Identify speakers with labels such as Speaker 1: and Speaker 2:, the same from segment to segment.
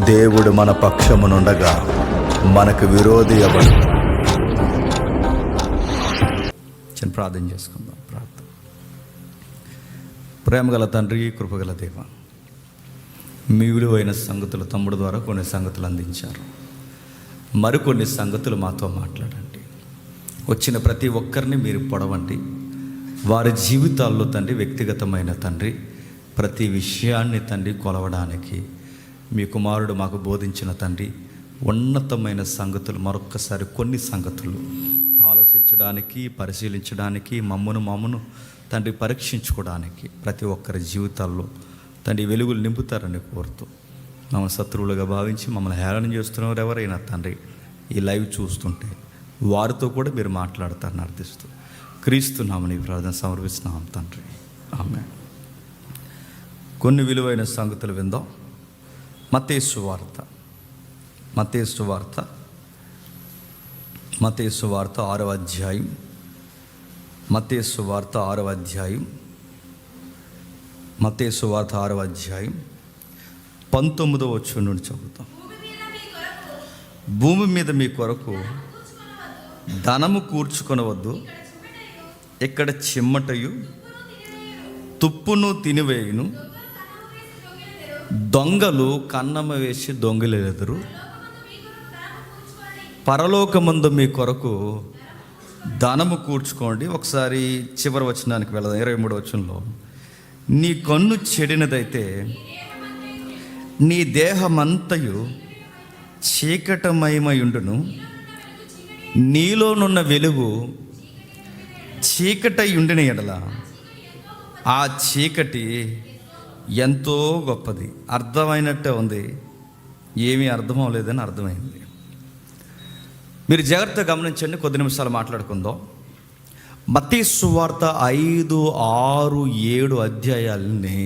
Speaker 1: దేవుడు మన పక్షమునుండగా మనకు విరోధి ఎవడు? చిన్న ప్రార్థన చేసుకుందాం. ప్రార్థన. ప్రేమగల తండ్రి, కృపగల దేవ, మీ విలువైన సంగతులు తమ్ముడు ద్వారా కొన్ని సంగతులు అందించారు. మరికొన్ని సంగతులు మాతో మాట్లాడండి. వచ్చిన ప్రతి ఒక్కరిని మీరు పొడవండి. వారి జీవితాల్లో తండ్రి, వ్యక్తిగతమైన తండ్రి, ప్రతి విషయాన్ని తండ్రి కొలవడానికి మీ కుమారుడు మాకు బోధించిన తండ్రి ఉన్నతమైన సంగతులు, మరొక్కసారి కొన్ని సంగతులు ఆలోచించడానికి, పరిశీలించడానికి, మమ్మను తండ్రి పరీక్షించుకోవడానికి ప్రతి ఒక్కరి జీవితాల్లో తండ్రి వెలుగులు నింపుతారని కోరుతూ, మమ్మల్ని శత్రువులుగా భావించి మమ్మల్ని హేళన చేస్తున్నవారు ఎవరైనా తండ్రి ఈ లైవ్ చూస్తుంటే వారితో కూడా మీరు మాట్లాడతారని అర్థిస్తూ క్రీస్తున్నామని ప్రార్థన సమర్పిస్తున్నాం తండ్రి. ఆమేన్. కొన్ని విలువైన సంగతులు విందాం. మత్తయి సువార్త 6వ అధ్యాయం. మత్తయి సువార్త 6వ అధ్యాయం 19వ వచనం నుండి చదువుతాం. భూమి మీద మీ కొరకు ధనము కూర్చుకొనవద్దు, ఇక్కడ చిమ్మటయు తుప్పును తినివేయును, దొంగలు కన్నమ వేసి దొంగిలెదరు. పరలోకమందు మీ కొరకు ధనము కూర్చుకోండి. ఒకసారి చివరి వచనానికి వెళదాం. 23వ వచనంలో, నీ కన్ను చెడినదైతే నీ దేహమంతయు చీకటమయమయుండును, నీలోనున్న వెలుగు చీకటై ఉండిన ఎడల ఆ చీకటి ఎంతో గొప్పది. అర్థమైనట్టే ఉంది, ఏమీ అర్థం అవ్వలేదని అర్థమైంది. మీరు జాగ్రత్తగా గమనించండి. కొద్ది నిమిషాలు మాట్లాడుకుందాం. మత్తయి సువార్త 5, 6, 7 అధ్యాయాలని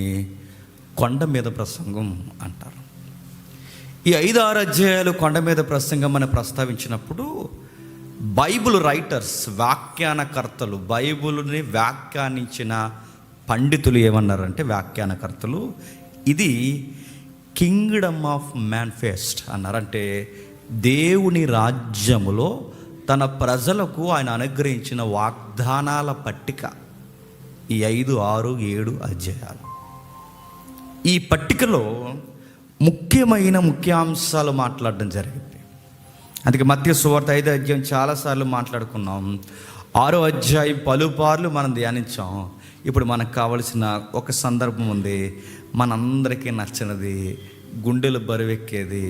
Speaker 1: కొండ మీద ప్రసంగం అంటారు. ఈ 5, 6 అధ్యాయాలు కొండ మీద ప్రసంగం అని ప్రస్తావించినప్పుడు బైబిల్ రైటర్స్, వ్యాఖ్యానకర్తలు, బైబిల్ని వ్యాఖ్యానించిన పండితులు ఏమన్నారంటే, వ్యాఖ్యానకర్తలు, ఇది కింగ్డమ్ ఆఫ్ మ్యానిఫెస్ట్ అన్నారంటే దేవుని రాజ్యములో తన ప్రజలకు ఆయన అనుగ్రహించిన వాగ్దానాల పట్టిక ఈ 5, 6, 7 అధ్యాయాలు. ఈ పట్టికలో ముఖ్యాంశాలు మాట్లాడడం జరిగింది. అందుకే మత్తయి సువార్త 5వ అధ్యాయం చాలాసార్లు మాట్లాడుకున్నాం. 6వ అధ్యాయం పలుపార్లు మనం ధ్యానించాం. ఇప్పుడు మనకు కావలసిన ఒక సందర్భం ఉంది. మనందరికీ నచ్చినది, గుండెలు బరువెక్కేది,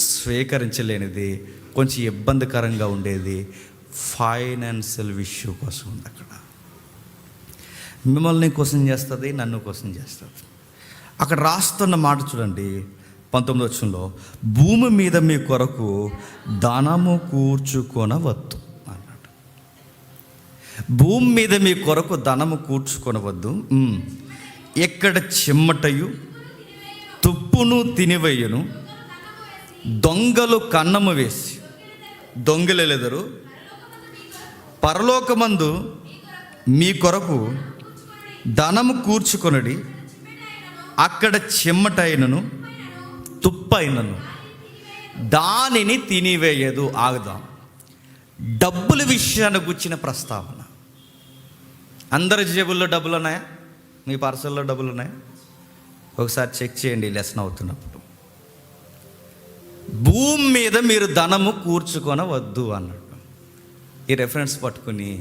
Speaker 1: స్వీకరించలేనిది, కొంచెం ఇబ్బందికరంగా ఉండేది, ఫైనాన్షియల్ ఇష్యూ కోసం ఉంది. అక్కడ మిమ్మల్ని క్వశ్చన్ చేస్తుంది, నన్ను క్వశ్చన్ చేస్తుంది. అక్కడ రాస్తున్న మాట చూడండి, 19వ వచనంలో, భూమి మీద మీ కొరకు ధనము కూర్చుకొనవద్దు అన్నాడు. భూమి మీద మీ కొరకు ధనము కూర్చుకొనవద్దు, ఎక్కడ చిమ్మటయు తుప్పును తినివేయును, దొంగలు కన్నము వేసి దొంగిలెదరు. పరలోకమందు మీ కొరకు ధనము కూర్చుకొనడి, అక్కడ చిమ్మటైనను తుప్పైనను దానిని తినివేయదు. ఆగుదాం. డబ్బుల విషయాన్ని గుర్చిన ప్రస్తావన. అందరి జేబుల్లో డబ్బులు ఉన్నాయా? మీ పర్సుల్లో డబ్బులు ఉన్నాయా? ఒకసారి చెక్ చేయండి లెసన్ అవుతున్నప్పుడు. భూమి మీద మీరు ధనము కూర్చుకొనవద్దు అన్నాడు. ఈ రెఫరెన్స్ పట్టుకుని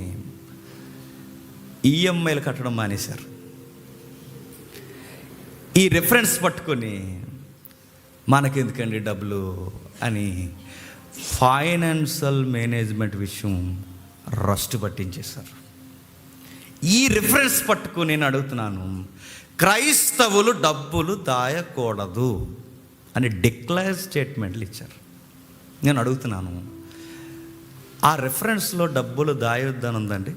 Speaker 1: ఈఎంఐలు కట్టడం మానేశారు. ఈ రెఫరెన్స్ పట్టుకొని మనకెందుకండి డబ్బులు అని ఫైనాన్షియల్ మేనేజ్మెంట్ విషయం రస్ట్ పట్టించేశారు. ఈ రిఫరెన్స్ పట్టుకుని నేను అడుగుతున్నాను, క్రైస్తవులు డబ్బులు దాయకూడదు అని డిక్లేర్ స్టేట్మెంట్లు ఇచ్చారు. నేను అడుగుతున్నాను, ఆ రెఫరెన్స్లో డబ్బులు దాయొద్దని ఉందండి?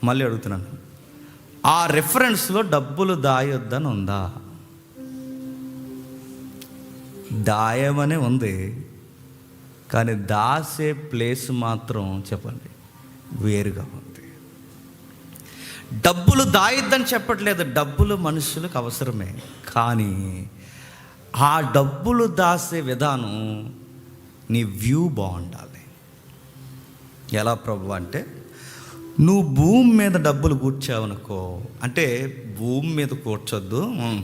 Speaker 1: మళ్ళీ అడుగుతున్నాను, ఆ రెఫరెన్స్లో డబ్బులు దాయొద్దని ఉందా? దాయమనే ఉంది, కానీ దాసే ప్లేస్ మాత్రం చెప్పండి వేరుగా ఉంది. డబ్బులు దాయొద్దని చెప్పట్లేదు, డబ్బులు మనుషులకు అవసరమే, కానీ ఆ డబ్బులు దాసే విధానం నీ వ్యూ బాగుండాలి. ఎలా ప్రభు అంటే, నువ్వు భూమి మీద డబ్బులు కూర్చావనుకో, అంటే భూమి మీద కూర్చొద్దు,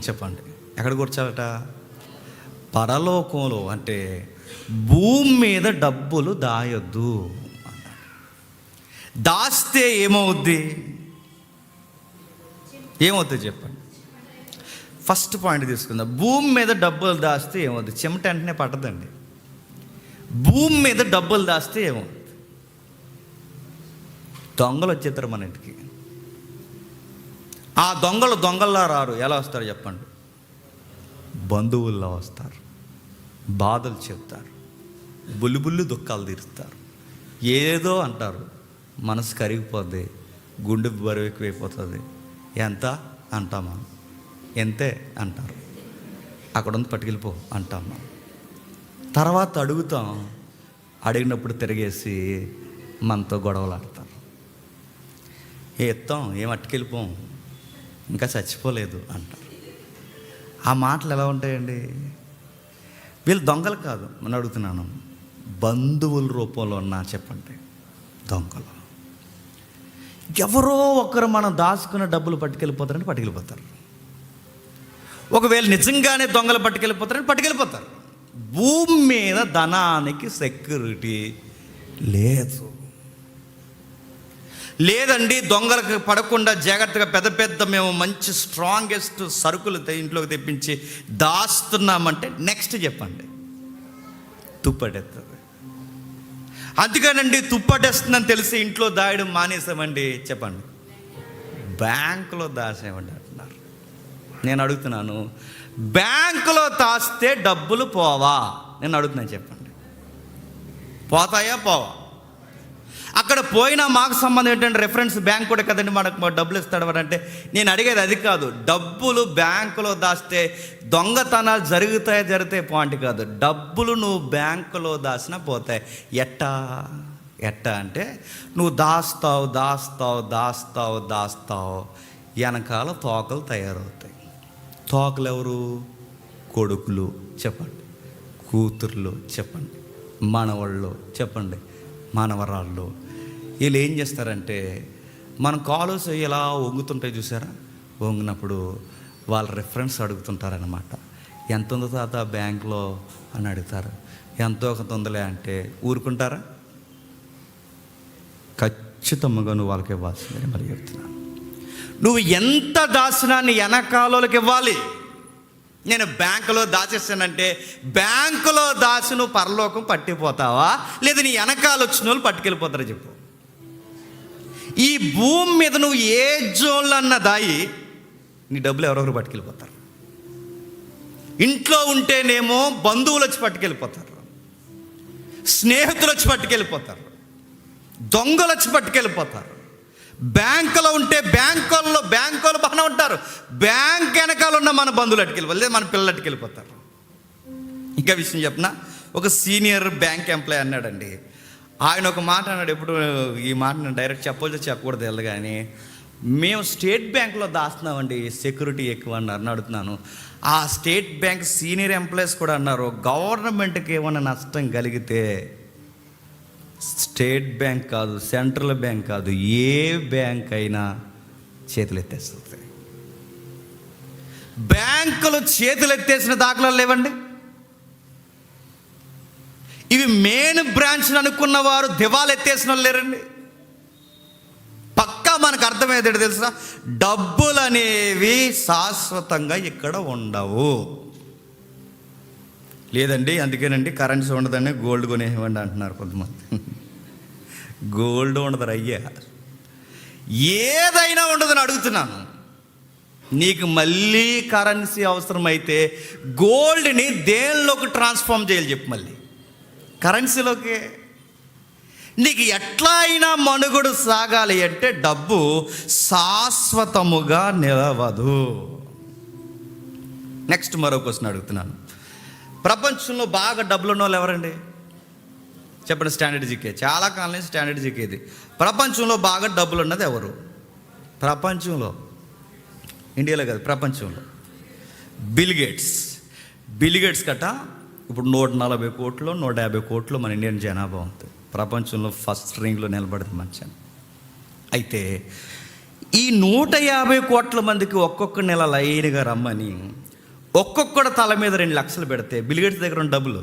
Speaker 1: చెప్పండి ఎక్కడ కూర్చోవట? పరలోకంలో, అంటే భూమి మీద డబ్బులు దాయొద్దు. దాస్తే ఏమవుద్ది చెప్పండి. ఫస్ట్ పాయింట్ తీసుకుందాం. భూమి మీద డబ్బులు దాస్తే ఏమవుద్ది? చెమట వెంటనే పట్టదండి. భూమి మీద డబ్బులు దాస్తే ఏమవుద్ది? దొంగలు వచ్చేస్తారు మన ఇంటికి. ఆ దొంగల్లా రారు. ఎలా వస్తారు చెప్పండి? బంధువుల్లో వస్తారు. బాధలు చెప్తారు, బుల్లి దుఃఖాలు తీరుస్తారు, ఏదో అంటారు, మనసు కరిగిపోద్ది, గుండె బరువు ఎక్కువైపోతుంది. ఎంత అంటామా? ఎంతే అంటారు. అక్కడ ఉంది పట్టుకెళ్ళిపో అంటామా? తర్వాత అడుగుతాం, అడిగినప్పుడు తిరిగేసి మనతో గొడవలు ఆడతారు. ఎత్తాం, ఏం అట్టుకెళ్ళిపోం, ఇంకా చచ్చిపోలేదు అంటారు. ఆ మాటలు ఎలా ఉంటాయండి? వీళ్ళు దొంగలు కాదు, నేను అడుగుతున్నాను, బంధువుల రూపంలో ఉన్నా చెప్పండి దొంగలు. ఎవరో ఒకరు మనం దాచుకున్న డబ్బులు పట్టుకెళ్ళిపోతారని పట్టుకెళ్ళిపోతారు. ఒకవేళ నిజంగానే దొంగలు పట్టుకెళ్ళిపోతారని పట్టుకెళ్ళిపోతారు. భూమి మీద ధనానికి సెక్యూరిటీ లేదండి. దొంగలకు పడకుండా జాగ్రత్తగా పెద్ద మేము మంచి స్ట్రాంగెస్ట్ సరుకులు ఇంట్లోకి తెప్పించి దాస్తున్నామంటే నెక్స్ట్ చెప్పండి, తుప్పటెత్తది. అందుకనండి తుప్పటేస్తుందని తెలిసి ఇంట్లో దాయడం మానేసామండి చెప్పండి, బ్యాంకులో దాసేమండి అంటున్నారు. నేను అడుగుతున్నాను, బ్యాంకులో దాస్తే డబ్బులు పోవా? నేను అడుగుతున్నాను, చెప్పండి, పోతాయా పోవా? అక్కడ పోయినా మాకు సంబంధం ఏంటంటే రెఫరెన్స్ బ్యాంక్ కూడా కదండి మనకు డబ్బులు ఇస్తాడు అంటే. నేను అడిగేది అది కాదు. డబ్బులు బ్యాంకులో దాస్తే దొంగతనాలు జరుగుతాయి పాయింట్ కాదు. డబ్బులు నువ్వు బ్యాంకులో దాచినా పోతాయి. ఎట్టా అంటే, నువ్వు దాస్తావు వెనకాల తోకలు తయారవుతాయి. తోకలు ఎవరు? కొడుకులు చెప్పండి, కూతుర్లు చెప్పండి, మనవాళ్ళు చెప్పండి, మనవరాళ్ళు. వీళ్ళు ఏం చేస్తారంటే, మన కాలేజ్ ఇలా వంగుతుంటాయి చూసారా, వంగినప్పుడు వాళ్ళ రెఫరెన్స్ అడుగుతుంటారనమాట. ఎంత ఉందో తాత బ్యాంకులో అని అడుగుతారు. ఎంతో ఒక తొందలే అంటే ఊరుకుంటారా? ఖచ్చితంగా నువ్వు వాళ్ళకి ఇవ్వాల్సిందని మరి చెప్తున్నాను. నువ్వు ఎంత దాచినా నీ వెనకాలకి ఇవ్వాలి. నేను బ్యాంకులో దాచేస్తానంటే, బ్యాంకులో దాచి నువ్వు పరలోకం పట్టిపోతావా, లేదా నీ వెనకాల వచ్చిన వాళ్ళు పట్టుకెళ్ళిపోతారా చెప్పు? ఈ భూమి మీద నువ్వు ఏ జోన్లో అన్న దాయి నీ డబ్బులు ఎవరెవరు పట్టుకెళ్ళిపోతారు. ఇంట్లో ఉంటేనేమో బంధువులు వచ్చి పట్టుకెళ్ళిపోతారు, స్నేహితులు వచ్చి పట్టుకెళ్ళిపోతారు, దొంగలు వచ్చి పట్టుకెళ్ళిపోతారు. బ్యాంకులో ఉంటే బ్యాంకుల్లో బాగానే ఉంటారు, బ్యాంక్ వెనకాల ఉన్న మన బంధువులు అట్టుకెళ్ళిపోతారు, లేదా మన పిల్లలు అట్టుకెళ్ళిపోతారు. ఇంకా విషయం చెప్పిన, ఒక సీనియర్ బ్యాంక్ ఎంప్లాయీ అన్నాడండి. ఆయన ఒక మాట అన్నాడు. ఎప్పుడు ఈ మాట నేను డైరెక్ట్ చెప్పకూడదు వెళ్ళదు, కానీ మేము స్టేట్ బ్యాంక్లో దాస్తున్నామండి, సెక్యూరిటీ ఎక్కువ అన్నారు. అడుగుతున్నాను, ఆ స్టేట్ బ్యాంక్ సీనియర్ ఎంప్లాయీస్ కూడా అన్నారు, గవర్నమెంట్కి ఏమైనా నష్టం కలిగితే స్టేట్ బ్యాంక్ కాదు, సెంట్రల్ బ్యాంక్ కాదు, ఏ బ్యాంక్ అయినా చేతులు ఎత్తేస్తుంది. బ్యాంకులు చేతులు ఎత్తేసిన దాఖలాలు లేవండి. ఇవి మెయిన్ బ్రాంచ్ అనుకున్న వారు దివాలు ఎత్తేసిన వాళ్ళు లేరండి. పక్కా మనకు అర్థమయ్యేది తెలుసా, డబ్బులు అనేవి శాశ్వతంగా ఇక్కడ ఉండవు. లేదండి, అందుకేనండి కరెన్సీ ఉండదని గోల్డ్ కొనేవ్వండి అంటున్నారు కొంతమంది. గోల్డ్ ఉండదు అయ్యా, ఏదైనా ఉండదని అడుగుతున్నాను. నీకు మళ్ళీ కరెన్సీ అవసరమైతే గోల్డ్ని దేనిలోకి ట్రాన్స్ఫార్మ్ చేయాలి చెప్పు? మళ్ళీ కరెన్సీలోకి. నీకు ఎట్లా అయినా మనుగడ సాగాలి అంటే డబ్బు శాశ్వతముగా నిలవదు. నెక్స్ట్ మరో క్వశ్చన్ అడుగుతున్నాను. ప్రపంచంలో బాగా డబ్బులు ఉన్న వాళ్ళు ఎవరండి చెప్పండి? స్టాండర్డ్ జీకే, చాలా కాలం నుంచి స్టాండర్డ్ జీకే ఇది. ప్రపంచంలో బాగా డబ్బులు ఉన్నది ఎవరు? ప్రపంచంలో, ఇండియాలో కాదు, ప్రపంచంలో బిల్ గేట్స్. బిల్ గేట్స్ కట ఇప్పుడు 140 కోట్లు 150 కోట్లు మన ఇండియన్ జనాభా ఉంది. ప్రపంచంలో ఫస్ట్ రింగ్లో నిలబడింది మంచి. అయితే ఈ 150 కోట్ల మందికి ఒక్కొక్క నెల లైన్గా రమ్మని ఒక్కొక్కడి తల మీద 2 లక్షలు పెడితే, బిల్ గేట్స్ దగ్గర ఉన్న డబ్బులు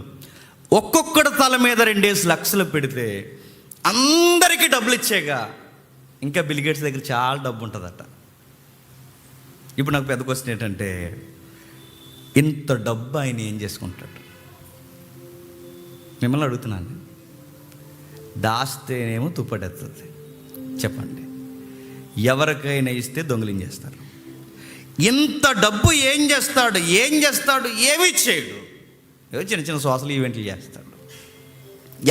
Speaker 1: ఒక్కొక్కడి తల మీద 2 లక్షలు పెడితే అందరికీ డబ్బులు ఇచ్చేగా ఇంకా బిల్ గేట్స్ దగ్గర చాలా డబ్బు ఉంటుందట. ఇప్పుడు నాకు పెద్ద క్వశ్చన్ ఏంటంటే, ఇంత డబ్బు ఆయన ఏం చేసుకుంటాడు? మిమ్మల్ని అడుగుతున్నాను. దాస్తేనేమో తుప్పడెత్తుంది. చెప్పండి, ఎవరికైనా ఇస్తే దొంగిలించేస్తారు. ఇంత డబ్బు ఏం చేస్తాడు? ఏమీ చేయడు. ఏవో చిన్న చిన్న సోషల్ ఈవెంట్లు చేస్తాడు.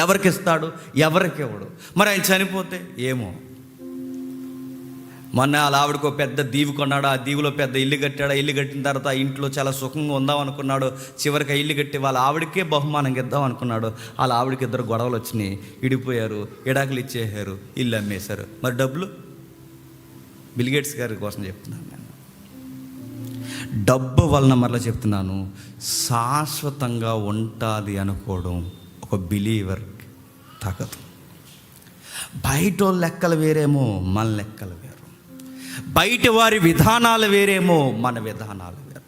Speaker 1: ఎవరికి ఇస్తాడు? ఎవరికి ఇవ్వడు. మరి ఆయన చనిపోతే ఏమో. మొన్న వాళ్ళ ఆవిడకు పెద్ద దీవి కొన్నాడు. ఆ దీవిలో పెద్ద ఇల్లు కట్టాడు. ఇల్లు కట్టిన తర్వాత ఆ ఇంట్లో చాలా సుఖంగా ఉందాం అనుకున్నాడు. చివరికి ఆ ఇల్లు కట్టి వాళ్ళ ఆవిడకే బహుమానంగా ఇద్దాం అనుకున్నాడు. వాళ్ళ ఆవిడకి 2 గొడవలు వచ్చినాయి, విడిపోయారు, విడాకులు ఇచ్చేసారు, ఇల్లు అమ్మేశారు. మరి డబ్బులు? బిల్ గేట్స్ గారి కోసం చెప్తున్నాను నేను. డబ్బు వలన మరలా చెప్తున్నాను, శాశ్వతంగా ఉంటుంది అనుకోవడం ఒక బిలీవర్కి తగదు. బయట లెక్కలు వేరేమో, మన లెక్కలు వేరు. బయట వారి విధానాలు వేరేమో, మన విధానాలు వేరు.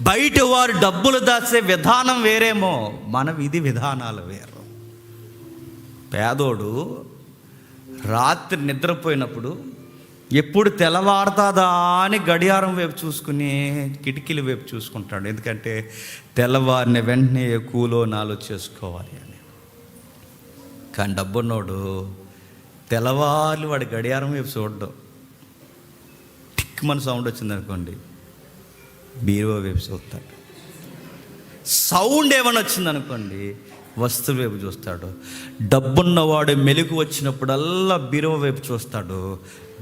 Speaker 1: బయట వారు డబ్బులు దాచే విధానం వేరేమో, మన విధి విధానాలు వేరు. పేదోడు రాత్రి నిద్రపోయినప్పుడు ఎప్పుడు తెల్లవారుతుందా అని గడియారం వైపు చూసుకుని కిటికీల వైపు చూసుకుంటాడు. ఎందుకంటే తెల్లవారిన వెంటనే కూలో నాలో చేసుకోవాలి అని. కానీ డబ్బున్నోడు తెల్లవారులు వాడి గడియారం వైపు చూడడం. టిక్ మన సౌండ్ వచ్చిందనుకోండి, బీరువా వైపు చూస్తాడు. సౌండ్ ఏమైనా వచ్చిందనుకోండి, వస్తువు వైపు చూస్తాడు. డబ్బున్నవాడు మెలకు వచ్చినప్పుడల్లా బీరువా వైపు చూస్తాడు.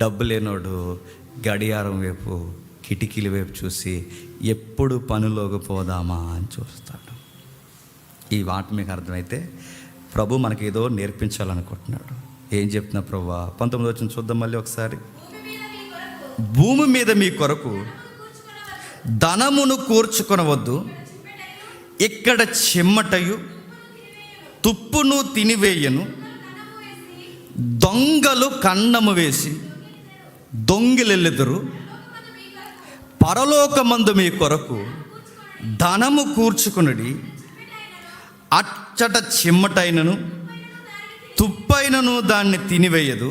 Speaker 1: డబ్బు లేనోడు గడియారం వైపు, కిటికీల వైపు చూసి ఎప్పుడు పనిలోకి పోదామా అని చూస్తాడు. ఈ మాట మీకు అర్థమైతే ప్రభు మనకి ఏదో నేర్పించాలనుకుంటున్నాడు. ఏం చెప్తున్నా ప్రభు? 19 వచ్చిన చూద్దాం మళ్ళీ ఒకసారి. భూమి మీద మీ కొరకు ధనమును కూర్చుకొనవద్దు, ఇక్కడ చిమ్మటయు తుప్పును తినివేయను, దొంగలు కన్నము వేసి దొంగిలెళ్ళెదరు. పరలోకమందు మీ కొరకు ధనము కూర్చుకునడి, అచ్చట చిమ్మటైనను తుప్పైనను దాన్ని తినివేయదు,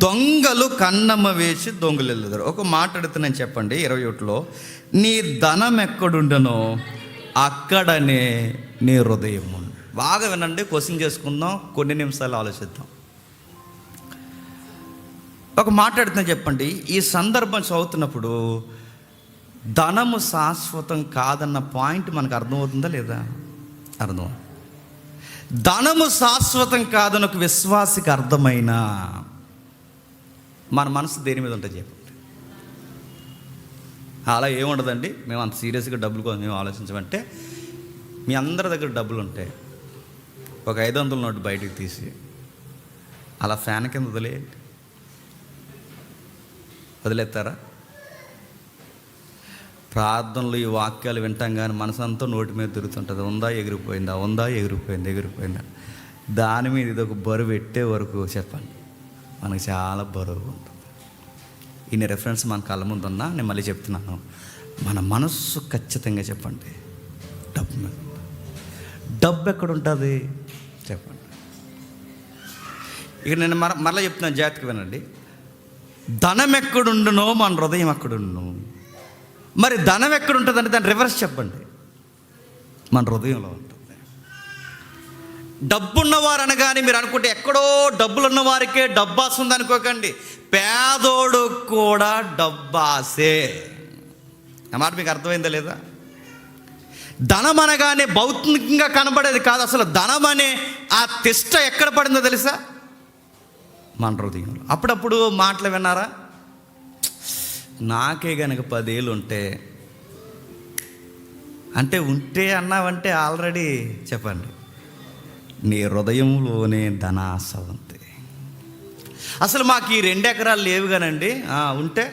Speaker 1: దొంగలు కన్నమ్మ వేసి దొంగలెళ్ళెదరు. ఒక మాట అడుగుతున్నాను, చెప్పండి. 21లో నీ ధనం ఎక్కడుండనో అక్కడనే నీ హృదయం. బాగా వినండి, క్వశ్చన్ చేసుకుందాం, కొన్ని నిమిషాలు ఆలోచిద్దాం. ఒక మాట్లాడుతున్నా, చెప్పండి. ఈ సందర్భం చదువుతున్నప్పుడు ధనము శాశ్వతం కాదన్న పాయింట్ మనకు అర్థమవుతుందా లేదా? అర్థం. ధనము శాశ్వతం కాదని ఒక విశ్వాసికి అర్థమైనా మన మనసు దేని మీద ఉంటుంది చెప్పండి? అలా ఏముండదండి, మేము అంత సీరియస్గా డబ్బుల కోసం మేము ఆలోచించమంటే, మీ అందరి దగ్గర డబ్బులు ఉంటాయి, ఒక 500 నోటు బయటికి తీసి అలా ఫ్యాన్ కింద వదిలేస్తారా? ప్రార్థనలు ఈ వాక్యాలు వింటాం కానీ మనసంతా నోటి మీద తిరుగుతుంటుంది. ఉందా ఎగిరిపోయిందా. దాని మీద ఇది ఒక బరువు పెట్టే వరకు చెప్పండి మనకు చాలా బరువు ఉంటుంది. ఇన్ని రెఫరెన్స్ మన కళ్ళ ముందు ఉన్నా నేను మళ్ళీ చెప్తున్నాను, మన మనస్సు ఖచ్చితంగా చెప్పండి డబ్బు మీద. డబ్బు ఎక్కడ ఉంటుంది చెప్పండి. ఇక నేను మరలా చెప్తున్నాను, జాగ్రత్తగా వినండి. ధనం ఎక్కడుండునో మన హృదయం అక్కడుండును. మరి ధనం ఎక్కడుంటుందంటే దాన్ని రివర్స్ చెప్పండి, మన హృదయంలో ఉంటుంది. డబ్బున్నవారు అనగానే మీరు అనుకుంటే ఎక్కడో డబ్బులున్న వారికే డబ్బాస ఉంది అనుకోకండి. పేదోడు కూడా డబ్బాసే. ఆ మాట మీకు అర్థమైందా లేదా? ధనం అనగానే భౌతికంగా కనబడేది కాదు. అసలు ధనం అనే ఆ తిష్ట ఎక్కడ పడిందో తెలుసా? మన హృదయంలో. అప్పుడప్పుడు మాటలు విన్నారా? నాకే కనుక 10 ఏళ్ళు ఉంటే ఉంటే అన్నావంటే ఆల్రెడీ చెప్పండి నీ హృదయంలోనే ధనాశ ఉంది. అసలు మాకు ఈ 2 ఎకరాలు లేవు కానండి, ఉంటే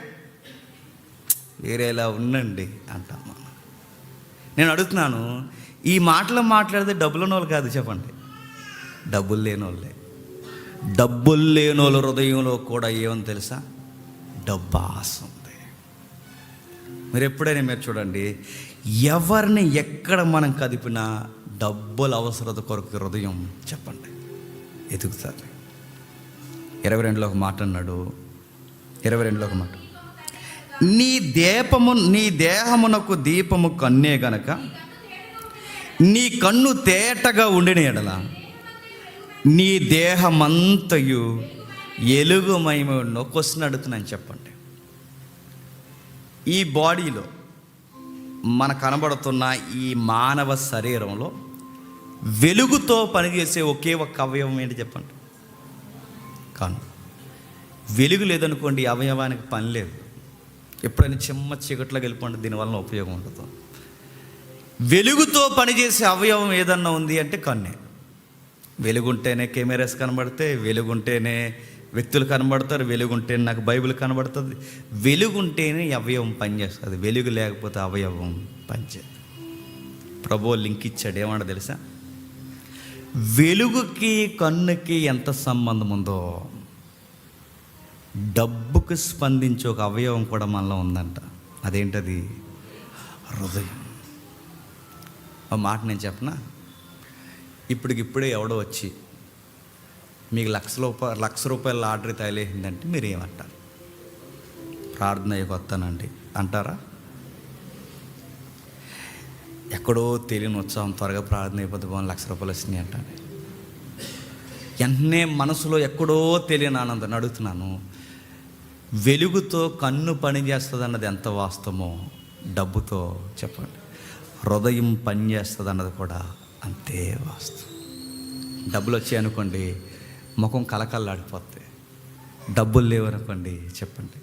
Speaker 1: వేరేలా ఉండండి అంటాం మనం. నేను అడుగుతున్నాను, ఈ మాటలు మాట్లాడితే డబ్బులు ఉన్నోళ్ళు కాదు చెప్పండి, డబ్బులు లేనోళ్ళే. డబ్బులు లేనోళ్ళ హృదయంలో కూడా ఏమని తెలుసా? డబ్బు ఆశ ఉంది. మీరు ఎప్పుడైనా మీరు చూడండి, ఎవరిని ఎక్కడ మనం కదిపినా డబ్బుల అవసరత కొరకు హృదయం చెప్పండి ఎదుగుతుంది. 22లో ఒక మాట అన్నాడు, 22లో ఒక మాట, నీ దేహమునకు దీపము కన్నే గనక నీ కన్ను తేటగా ఉండిన ఎడల నీ దేహమంతయు ఎలుగుమయమై ఉన్న. క్వశ్చన్ అడుగుతున్నాను చెప్పండి, ఈ బాడీలో మన కనబడుతున్న ఈ మానవ శరీరంలో వెలుగుతో పనిచేసే ఒకే ఒక అవయవం ఏంటి చెప్పండి? కన్ను. వెలుగు లేదనుకోండి, అవయవానికి పని లేదు. ఎప్పుడైనా చిమ్మ చీకట్లోకి వెళ్ళిపోండి, దీనివల్ల ఉపయోగం ఉండదు. వెలుగుతో పనిచేసే అవయవం ఏదన్నా ఉంది అంటే కన్నే. వెలుగుంటేనే కెమెరాస్ కనబడితే, వెలుగుంటేనే వ్యక్తులు కనబడతారు, వెలుగుంటేనే నాకు బైబిల్ కనబడుతుంది, వెలుగుంటేనే అవయవం పనిచేస్తుంది. వెలుగు లేకపోతే అవయవం పనిచేయదు. ప్రభువు లింక్ ఇచ్చాడు, ఏమన్నా తెలుసా? వెలుగుకి కన్నుకి ఎంత సంబంధం ఉందో డబ్బుకు స్పందించే ఒక అవయవం కూడా మనలో ఉందంట. అదేంటది? హృదయం. ఆ మాట నేను చెప్పనా? ఇప్పటికిప్పుడే ఎవడో వచ్చి మీకు లక్ష రూపాయల లాటరీ తగిలేసిందంటే మీరు ఏమంటారు? ప్రార్థన వస్తానండి అంటారా? ఎక్కడో తెలియని ఉత్సాహం, త్వరగా ప్రార్థన అయిపోతే బాగుంది, ₹1,00,000 వచ్చినాయి అంటాను. వెంటనే మనసులో ఎక్కడో తెలియని ఆనందం. అడుగుతున్నాను, వెలుగుతో కన్ను పనిచేస్తుంది అన్నది ఎంత వాస్తవమో డబ్బుతో చెప్పండి హృదయం పనిచేస్తుంది అన్నది కూడా అంతే వాస్తవం. డబ్బులు వచ్చాయనుకోండి ముఖం కలకల్లాడిపోతే, డబ్బులు లేవనుకోండి చెప్పండి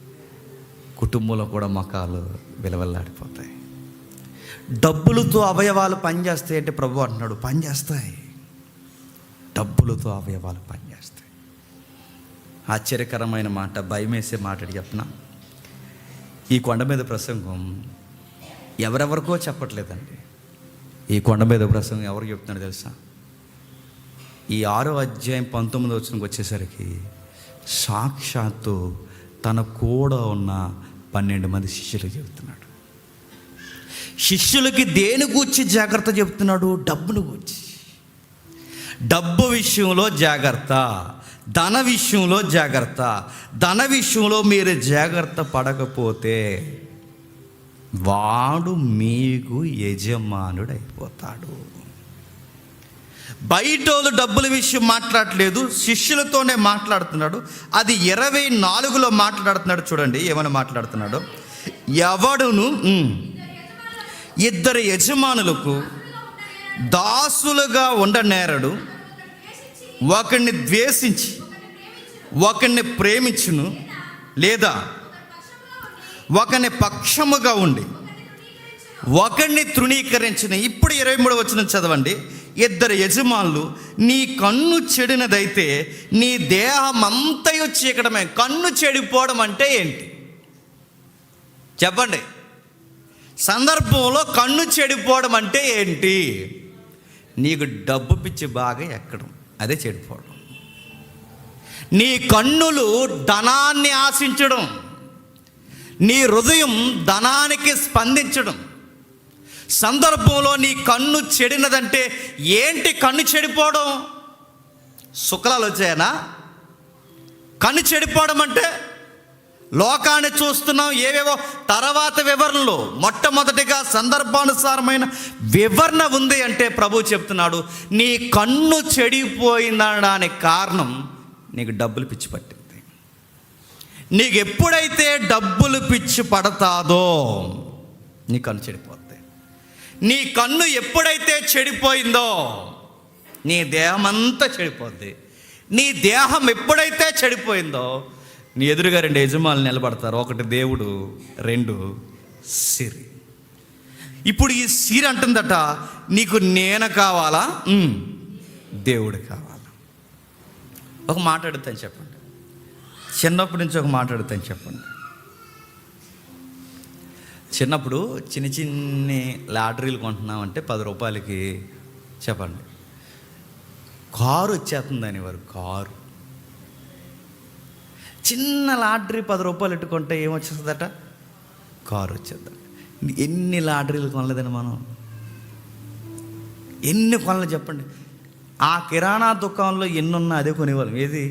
Speaker 1: కుటుంబంలో కూడా ముఖాలు విలవల్లాడిపోతాయి. డబ్బులతో అవయవాలు పనిచేస్తాయి అంటే ప్రభు అంటున్నాడు, పనిచేస్తాయి. డబ్బులతో అవయవాలు పనిచేస్తాయి. ఆశ్చర్యకరమైన మాట, భయమేసే మాట చెప్పనా? ఈ కొండ మీద ప్రసంగం ఎవరెవరికో చెప్పట్లేదండి. ఈ కొండ మీద ప్రసంగం ఎవరు చెప్తున్నాడు తెలుసా? ఈ 6వ అధ్యాయం 19వ వచనంకి వచ్చేసరికి సాక్షాత్తు తన కూడా ఉన్న 12 మంది శిష్యులకు చెబుతున్నాడు. శిష్యులకి దేని గూర్చి జాగ్రత్త చెబుతున్నాడు? డబ్బును గూర్చి. డబ్బు విషయంలో జాగ్రత్త, ధన విషయంలో జాగ్రత్త. ధన విషయంలో మీరు జాగ్రత్త పడకపోతే వాడు మీకు యజమానుడు అయిపోతాడు. బయటోళ్ళు డబ్బుల విషయం మాట్లాడలేదు, శిష్యులతోనే మాట్లాడుతున్నాడు. అది 24లో మాట్లాడుతున్నాడు. చూడండి ఏమని మాట్లాడుతున్నాడు. ఎవడును 2 యజమానులకు దాసులుగా ఉండనేరడు, ఒకరిని ద్వేషించి ఒకరిని ప్రేమించును, లేదా ఒకరిని పక్షముగా ఉండి ఒకరిని తృణీకరించును. ఇప్పుడు 23వ వచనం చదవండి. 2 యజమానులు, నీ కన్ను చెడినదైతే నీ దేహం అంతయు చీకటమే. కన్ను చెడిపోవడం అంటే ఏంటి చెప్పండి? సందర్భంలో కన్ను చెడిపోవడం అంటే ఏంటి? నీకు డబ్బు పిచ్చి బాగా ఎక్కడం, అదే చెడిపోవడం. నీ కన్నులు ధనాన్ని ఆశించడం, నీ హృదయం ధనానికి స్పందించడం. సందర్భంలో నీ కన్ను చెడినదంటే ఏంటి? కన్ను చెడిపోవడం శుక్లాలు వచ్చాయనా? కన్ను చెడిపోవడం అంటే లోకాన్ని చూస్తున్నాం, ఏవేవో తర్వాత వివరణలో మొట్టమొదటిగా సందర్భానుసారమైన వివరణ ఉంది. అంటే ప్రభు చెప్తున్నాడు, నీ కన్ను చెడిపోయిందనడానికి కారణం నీకు డబ్బులు పిచ్చి పట్టింది. నీకు ఎప్పుడైతే డబ్బులు పిచ్చి పడతాదో నీ కన్ను చెడిపోద్ది. నీ కన్ను ఎప్పుడైతే చెడిపోయిందో నీ దేహం అంతా చెడిపోద్ది. నీ దేహం ఎప్పుడైతే చెడిపోయిందో నీ ఎదురుగా 2 యజమానులు నిలబడతారు. ఒకటి దేవుడు, 2 సిరి. ఇప్పుడు ఈ సిరి అంటుందట, నీకు నేను కావాలా, దేవుడు కావాలా? ఒక మాట అడుగుతాను చెప్పండి, చిన్నప్పటి నుంచి ఒక మాట అడుగుతాను చెప్పండి. చిన్నప్పుడు చిన్న చిన్ని లాటరీలు కొంటున్నామంటే 10 రూపాయలకి చెప్పండి కారు వచ్చేస్తుంది అనేవారు. కారు చిన్న లాటరీ 10 రూపాయలు ఎట్టుకుంటే ఏమొచ్చేస్తుందట? కారు వచ్చేద్దాం. ఎన్ని లాటరీలు కొనలేదని మనం, ఎన్ని కొనలు చెప్పండి. ఆ కిరాణా దుకాణంలో ఎన్నున్నా అదే కొనేవాళ్ళం. ఏది?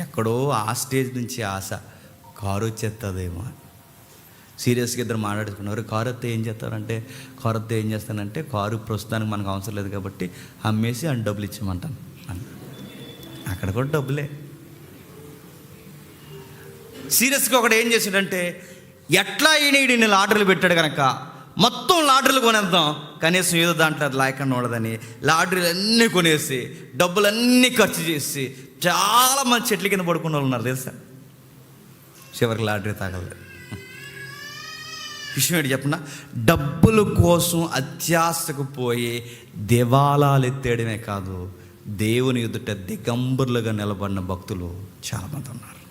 Speaker 1: ఎక్కడో ఆ స్టేజ్ నుంచి ఆశ, కారు వచ్చేస్తుందేమో. సీరియస్గా ఇద్దరు మాట్లాడుకున్నారు. కారు వస్తే ఏం చేస్తారంటే, కారు వస్తే ఏం చేస్తానంటే, కారు ప్రస్తుతానికి మనకు అవసరం లేదు కాబట్టి అమ్మేసి అని డబ్బులు ఇచ్చామంటాను అని. అక్కడ కూడా డబ్బులే. సీరియస్గా ఒకడు ఏం చేశాడంటే, ఎట్లా ఈయన లాటరీలు పెట్టాడు కనుక మొత్తం లాటరీలు కొనేద్దాం, కనీసం ఏదో దాంట్లో అది లేకుండా ఉండదని లాటరీలు అన్నీ కొనేసి డబ్బులన్నీ ఖర్చు చేసి చాలామంది చెట్ల కింద పడుకున్న వాళ్ళు ఉన్నారు తెలుసా. చివరికి లాటరీ తాగలేదు. విషయం ఏంటి చెప్పండి? డబ్బుల కోసం అత్యాశకు పోయి దివాలాలు ఎత్తేయడమే కాదు, దేవుని ఎదుట దిగంబరులుగా నిలబడిన భక్తులు చాలామంది ఉన్నారు.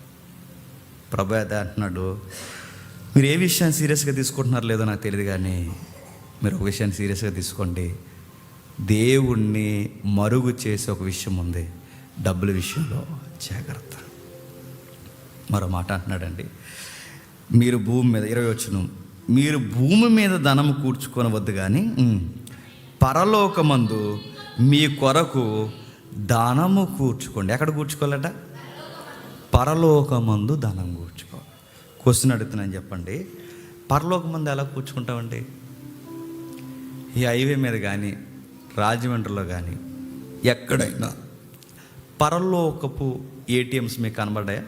Speaker 1: ప్రభు అయితే అంటున్నాడు, మీరు ఏ విషయాన్ని సీరియస్గా తీసుకుంటున్నారో లేదో నాకు తెలియదు, కానీ మీరు ఒక విషయాన్ని సీరియస్గా తీసుకోండి. దేవుణ్ణి మరుగు చేసే ఒక విషయం ఉంది, డబ్బుల విషయంలో జాగ్రత్త. మరో మాట అంటున్నాడండి, మీరు భూమి మీద 20 వచ్చును, మీరు భూమి మీద ధనము కూర్చుకొనవద్దు కానీ పరలోకమందు మీ కొరకు ధనము కూర్చుకోండి. ఎక్కడ కూర్చుకోవాలట? పరలోకమందు ధనం కూర్చుకోవాలి. క్వశ్చన్ అడుగుతున్నాను, చెప్పండి, పరలోకమందు ఎలా కూర్చుకుంటామండి? ఈ హైవే మీద కానీ రాజమండ్రిలో కానీ ఎక్కడైనా పరలోకపు ఏటీఎంస్ మీకు కనబడ్డాయా?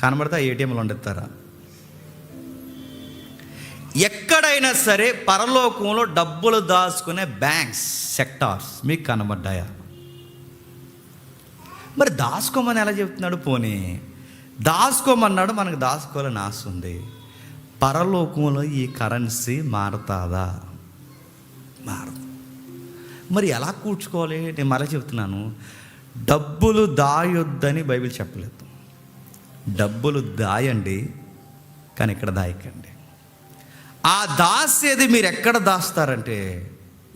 Speaker 1: కనబడితే ఆ ఏటీఎంలు వండెత్తారా? ఎక్కడైనా సరే పరలోకంలో డబ్బులు దాచుకునే బ్యాంక్స్, సెక్టార్స్ మీకు కనబడ్డాయా? మరి దాచుకోమని ఎలా చెప్తున్నాడు? పోనీ దాచుకోమన్నాడు, మనకు దాచుకోవాలని ఆశ ఉంది. పరలోకంలో ఈ కరెన్సీ మారుతుందా? మారదు. మరి ఎలా కూర్చుకోవాలి? నేను మళ్ళీ చెప్తున్నాను, డబ్బులు దాయొద్దని బైబిల్ చెప్పలేదు. డబ్బులు దాయండి, కానీ ఇక్కడ దాయకండి. ఆ దాసేది మీరు ఎక్కడ దాస్తారంటే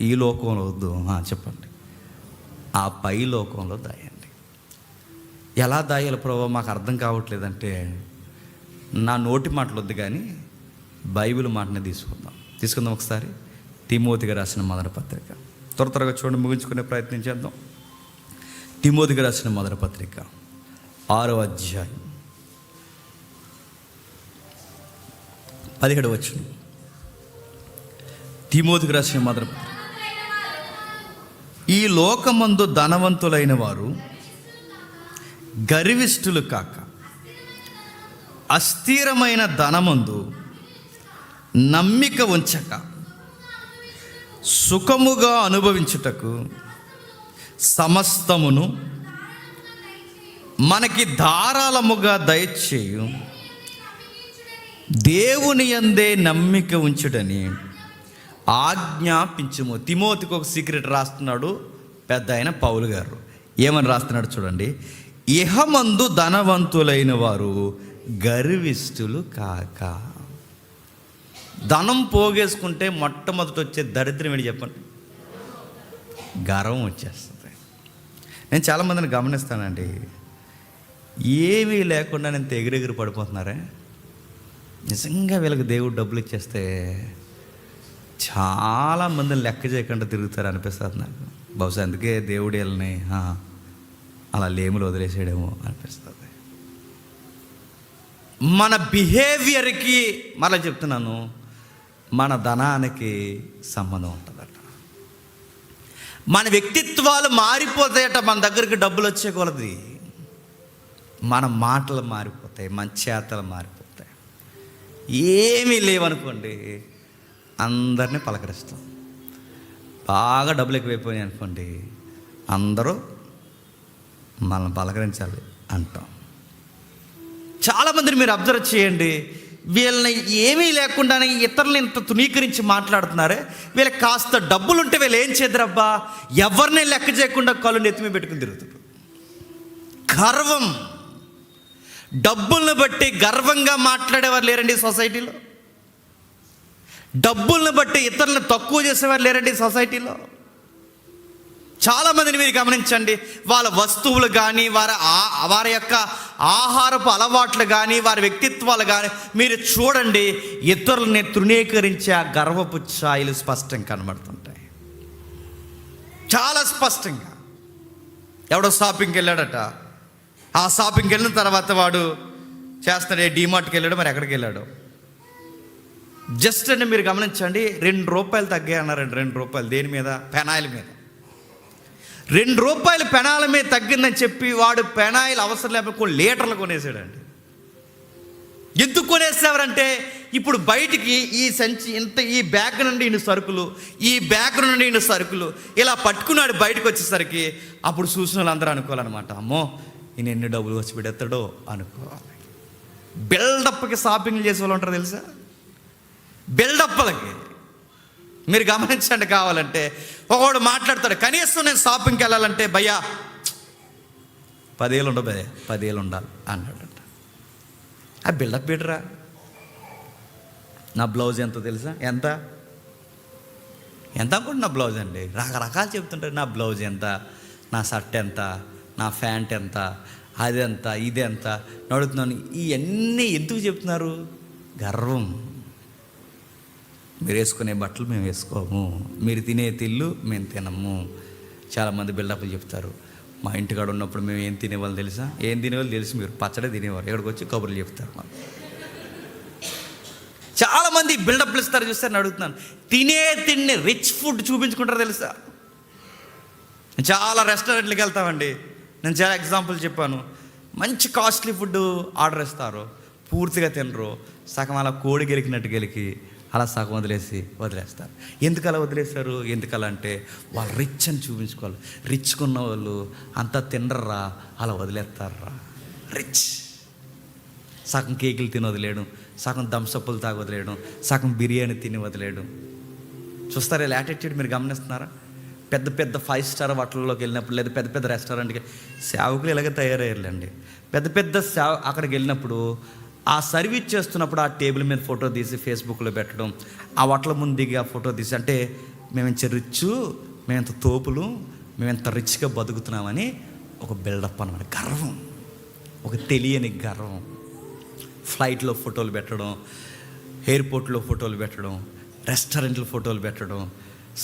Speaker 1: ఈ లోకంలో వద్దు, చెప్పండి, ఆ పై లోకంలో దాయండి. ఎలా దాయాలి ప్రభు మాకు అర్థం కావట్లేదంటే, నా నోటి మాటలు వద్దు కానీ బైబిల్ మాటనే తీసుకుందాం ఒకసారి. తిమోతికి రాసిన మొదటి పత్రిక, త్వరగా చూడండి, ముగించుకునే ప్రయత్నం చేద్దాం. తిమోతికి రాసిన మొదటి పత్రిక 6వ అధ్యాయం 17వ వచనం. తిమోతికి రాసిన మొదటి పత్రిక, ఈ లోకమందు ధనవంతులైన వారు గర్విష్ఠులు కాక అస్థిరమైన ధనమందు నమ్మిక ఉంచక సుఖముగా అనుభవించుటకు సమస్తమును మనకి ధారాళముగా దయచేయు దేవుని యందే నమ్మిక ఉంచుడని ఆజ్ఞాపించుము. తిమోతికి ఒక సీక్రెట్ రాస్తున్నాడు పెద్ద ఆయన పౌలు గారు. ఏమని రాస్తున్నాడు చూడండి, ఇహమందు ధనవంతులైన వారు గర్విష్ఠులు కాక. ధనం పోగేసుకుంటే మొట్టమొదటి వచ్చే దరిద్రం ఏంటి చెప్పండి? గర్వం వచ్చేస్తుంది. నేను చాలామందిని గమనిస్తానండి, ఏమీ లేకుండా నేను ఎగిరెగిరి పడిపోతున్నారే. నిజంగా వీళ్ళకి దేవుడు డబ్బులు ఇచ్చేస్తే చాలామందిని లెక్క చేయకుండా తిరుగుతారు అనిపిస్తుంది నాకు. బహుశా అందుకే దేవుడు వీళ్ళని అలా లేములు వదిలేసేయడేమో అనిపిస్తుంది. మన బిహేవియర్కి మళ్ళీ చెప్తున్నాను, మన ధనానికి సంబంధం ఉంటుందట. మన వ్యక్తిత్వాలు మారిపోతాయట. మన దగ్గరికి డబ్బులు వచ్చే కొలది మన మాటలు మారిపోతాయి, మన చేతలు మారిపోతాయి. ఏమీ లేవనుకోండి, అందరినీ పలకరిస్తాం. బాగా డబ్బులు ఎక్కువైపోయినాయి అనుకోండి, అందరూ మనల్ని పలకరించాలి అంటాం. చాలామందిని మీరు అబ్జర్వ్ చేయండి, వీళ్ళని ఏమీ లేకుండానే ఇతరులను ఇంత తునీకరించి మాట్లాడుతున్నారే. వీళ్ళకి కాస్త డబ్బులు ఉంటే వీళ్ళు ఏం చేద్దరబ్బా, ఎవరిని లెక్క చేయకుండా కళ్ళు నెత్తిమీ పెట్టుకుని తిరుగుతారు. గర్వం. డబ్బులను బట్టి గర్వంగా మాట్లాడేవారు లేరండి సొసైటీలో. డబ్బులను బట్టి ఇతరులను తక్కువ చేసేవారు లేరండి సొసైటీలో. చాలామందిని మీరు గమనించండి, వాళ్ళ వస్తువులు కానీ వారి యొక్క ఆహారపు అలవాట్లు కానీ వారి వ్యక్తిత్వాలు కానీ మీరు చూడండి, ఇతరులని తృణీకరించే ఆ గర్వపు ఛాయలు స్పష్టంగా కనబడుతుంటాయి. చాలా స్పష్టంగా. ఎవడో షాపింగ్కి వెళ్ళాడట, ఆ షాపింగ్కి వెళ్ళిన తర్వాత వాడు చేస్తాడే డీమార్ట్కి వెళ్ళాడు, మరి ఎక్కడికి వెళ్ళాడు. జస్ట్ అంటే మీరు గమనించండి, ₹2 తగ్గాయి అన్నారండి. ₹2 దేని మీద? పెనాయిల్ మీద. ₹2 పెనాయిల్ మీద తగ్గిందని చెప్పి వాడు పెనాయిల్ అవసరం లేకపోతే లీటర్లు కొనేసాడండి. ఎందుకు కొనేసేవారంటే, ఇప్పుడు బయటికి ఈ సంచి ఇంత, ఈ బ్యాగ్ నుండి ఇన్ని సరుకులు, ఈ బ్యాగ్ నుండి ఇన్ని సరుకులు ఇలా పట్టుకున్నాడు. బయటకు వచ్చేసరికి అప్పుడు చూసిన వాళ్ళందరూ అనుకోవాలన్నమాట, అమ్మో ఈయన ఎన్ని డబ్బులు వచ్చి పెడతాడో అనుకోవాలి. బిల్డప్కి షాపింగ్ చేసే వాళ్ళు ఉంటారు తెలుసా, బిల్డప్లకి. మీరు గమనించండి, కావాలంటే ఒకడు మాట్లాడతాడు, కనీసం నేను షాపింగ్కి వెళ్ళాలంటే భయ్యా 10,000 ఉండవు భయ్యా, 10,000 ఉండాలి అన్నాడంట. ఆ బిల్డప్ బీటరా. నా బ్లౌజ్ ఎంత తెలుసా? ఎంత అనుకుంటు నా బ్లౌజ్ అండి, రకరకాలు చెప్తుంటారు. నా బ్లౌజ్ ఎంత, నా షర్ట్ ఎంత, నా ప్యాంట్ ఎంత, అది ఎంత, ఇది ఎంత అడుగుతున్నాను. ఇవన్నీ ఎందుకు చెప్తున్నారు? గర్వం. మీరు వేసుకునే బట్టలు మేము వేసుకోము, మీరు తినే తిల్లు మేము తినము. చాలామంది బిల్డప్లు చెప్తారు. మా ఇంటికాడ ఉన్నప్పుడు మేము ఏం తినేవాళ్ళు తెలుసా? ఏం తినేవాళ్ళు తెలుసు? మీరు పచ్చడే తినేవారు. ఎక్కడికి వచ్చి కబుర్లు చెప్తారు. మాకు చాలామంది బిల్డప్లు ఇస్తారు, చూస్తారని అడుగుతున్నాను. తిండి రిచ్ ఫుడ్ చూపించుకుంటారు తెలుసా? చాలా రెస్టారెంట్లకు వెళ్తామండి, నేను చాలా ఎగ్జాంపుల్ చెప్పాను. మంచి కాస్ట్లీ ఫుడ్ ఆర్డర్ ఇస్తారు, పూర్తిగా తినరు, సగం అలా కోడి గెలికినట్టు గెలికి అలా సగం వదిలేస్తారు. ఎందుకు అలా వదిలేస్తారు? ఎందుకలా అంటే వాళ్ళు రిచ్ అని చూపించుకోవాలి. రిచ్గా ఉన్న వాళ్ళు అంతా తినర్రా, అలా వదిలేస్తారా. రిచ్ సగం కేకులు తిని వదిలేయడం, సగం థమ్సప్పులు తాగి వదిలేయడం, సగం బిర్యానీ తిని వదిలేయడం. చూస్తారా ఇలా యాటిట్యూడ్? మీరు గమనిస్తున్నారా? పెద్ద పెద్ద 5 స్టార్ హోటల్లోకి వెళ్ళినప్పుడు, లేదా పెద్ద పెద్ద రెస్టారెంట్కి సేవకులు ఇలాగే తయారయ్యారులేండి. పెద్ద అక్కడికి వెళ్ళినప్పుడు ఆ సర్వీస్ చేస్తున్నప్పుడు ఆ టేబుల్ మీద ఫోటో తీసి ఫేస్బుక్లో పెట్టడం, ఆ హోటల్ ముందు దిగి ఆ ఫోటో తీసి, అంటే మేము ఇంత రిచ్, మేము ఇంత తోపులు, మేము ఎంత రిచ్గా బతుకుతున్నామని ఒక బిల్డప్ అన్నమాట. గర్వం, ఒక తెలియని గర్వం. ఫ్లైట్లో ఫోటోలు పెట్టడం, ఎయిర్పోర్ట్లో ఫోటోలు పెట్టడం, రెస్టారెంట్లో ఫోటోలు పెట్టడం,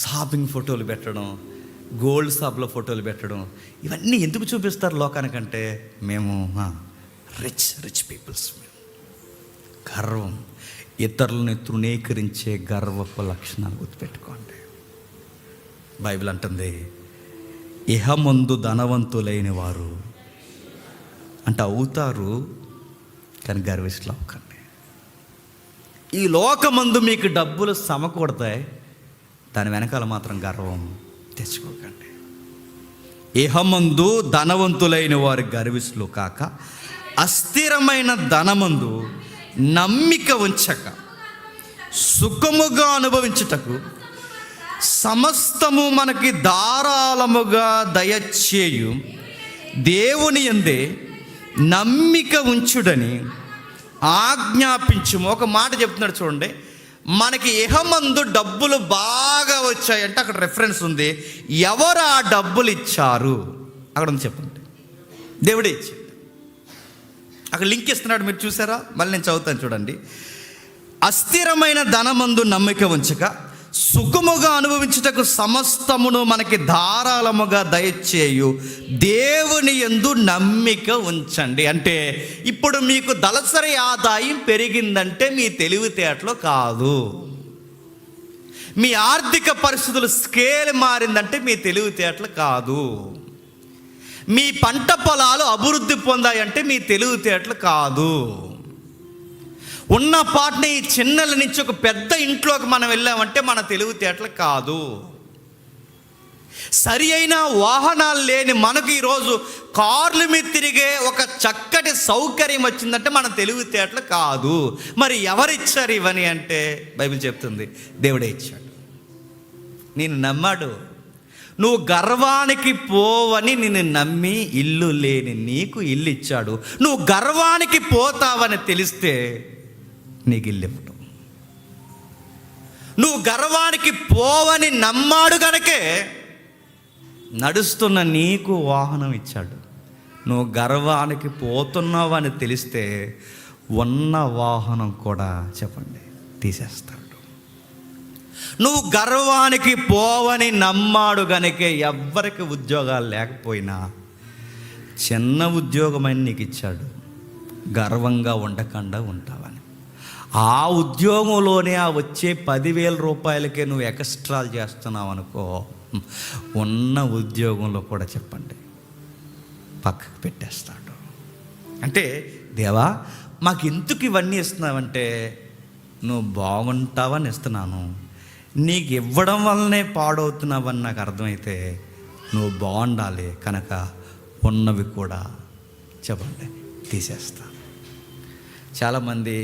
Speaker 1: షాపింగ్ ఫోటోలు పెట్టడం, గోల్డ్ షాప్లో ఫోటోలు పెట్టడం. ఇవన్నీ ఎందుకు చూపిస్తారు లోకానికంటే? మేము రిచ్ పీపుల్స్. గర్వం, ఇతరులని తృణీకరించే గర్వపు లక్షణాలు గుర్తుపెట్టుకోండి. బైబిల్ అంటుంది, ఇహమందు ధనవంతులైన వారు అంటే అవుతారు, కానీ గర్విష్ఠులు అవ్వకండి. ఈ లోకమందు మీకు డబ్బులు సమకూడతాయి, దాని వెనకాల మాత్రం గర్వం తెచ్చుకోకండి. ఇహమందు ధనవంతులైన వారు గర్విష్ఠులు కాక, అస్థిరమైన ధనమందు నమ్మిక ఉంచక, సుఖముగా అనుభవించుటకు సమస్తము మనకి ధారాళముగా దయచేయు దేవుని యందే నమ్మిక ఉంచుడని ఆజ్ఞాపించుము. ఒక మాట చెప్తున్నాడు చూడండి, మనకి ఇహమందు డబ్బులు బాగా వచ్చాయంటే అక్కడ రెఫరెన్స్ ఉంది. ఎవరు ఆ డబ్బులు ఇచ్చారు అక్కడ ఉంది చెప్పండి. దేవుడే ఇచ్చాడు. అక్కడ లింక్ ఇస్తున్నాడు, మీరు చూసారా? మళ్ళీ నేను చదువుతాను చూడండి. అస్థిరమైన ధనమందు నమ్మిక ఉంచక, సుఖముగా అనుభవించుటకు సమస్తమును మనకి ధారాళముగా దయచేయు దేవుని యందు నమ్మిక ఉంచండి. అంటే ఇప్పుడు మీకు దళసరి ఆదాయం పెరిగిందంటే మీ తెలివితేటలో కాదు. మీ ఆర్థిక పరిస్థితులు స్కేల్ మారిందంటే మీ తెలివితేటలు కాదు. మీ పంట పొలాలు అభివృద్ధి పొందాయంటే మీ తెలివితేటలు కాదు. ఉన్న పాటని ఈ చిన్నల నుంచి ఒక పెద్ద ఇంట్లోకి మనం వెళ్ళామంటే మన తెలివితేటలు కాదు. సరి అయిన వాహనాలు లేని మనకు ఈరోజు కార్ల మీద తిరిగే ఒక చక్కటి సౌకర్యం వచ్చిందంటే మన తెలివితేటలు కాదు. మరి ఎవరిచ్చారు ఇవని అంటే బైబిల్ చెప్తుంది, దేవుడే ఇచ్చాడు. నేను నమ్మాడు. నువ్వు గర్వానికి పోవని నిన్ను నమ్మి ఇల్లు లేని నీకు ఇల్లు ఇచ్చాడు. నువ్వు గర్వానికి పోతావని తెలిస్తే నీకు ఇల్లు ఇవ్వడం. నువ్వు గర్వానికి పోవని నమ్మాడు కనుకే నడుస్తున్న నీకు వాహనం ఇచ్చాడు. నువ్వు గర్వానికి పోతున్నావని తెలిస్తే ఉన్న వాహనం కూడా చెప్పండి తీసేస్తాడు. నువ్వు గర్వానికి పోవని నమ్మాడు గనుకే ఎవ్వరికి ఉద్యోగాలు లేకపోయినా చిన్న ఉద్యోగమని నీకు ఇచ్చాడు, గర్వంగా ఉండకుండా ఉంటావని. ఆ ఉద్యోగంలోనే ఆ వచ్చే 10,000 రూపాయలకే నువ్వు ఎక్స్ట్రాలు చేస్తున్నావు అనుకో, ఉన్న ఉద్యోగంలో కూడా చెప్పండి పక్కకు పెట్టేస్తాడు. అంటే దేవా మాకు ఎందుకు ఇవన్నీ ఇస్తున్నావంటే నువ్వు బాగుంటావని ఇస్తున్నాను. నీకు ఇవ్వడం వల్లనే పాడవుతున్నావని నాకు అర్థమైతే నువ్వు బాగుండాలి కనుక ఉన్నవి కూడా చెప్పండి తీసేస్తా. చాలామంది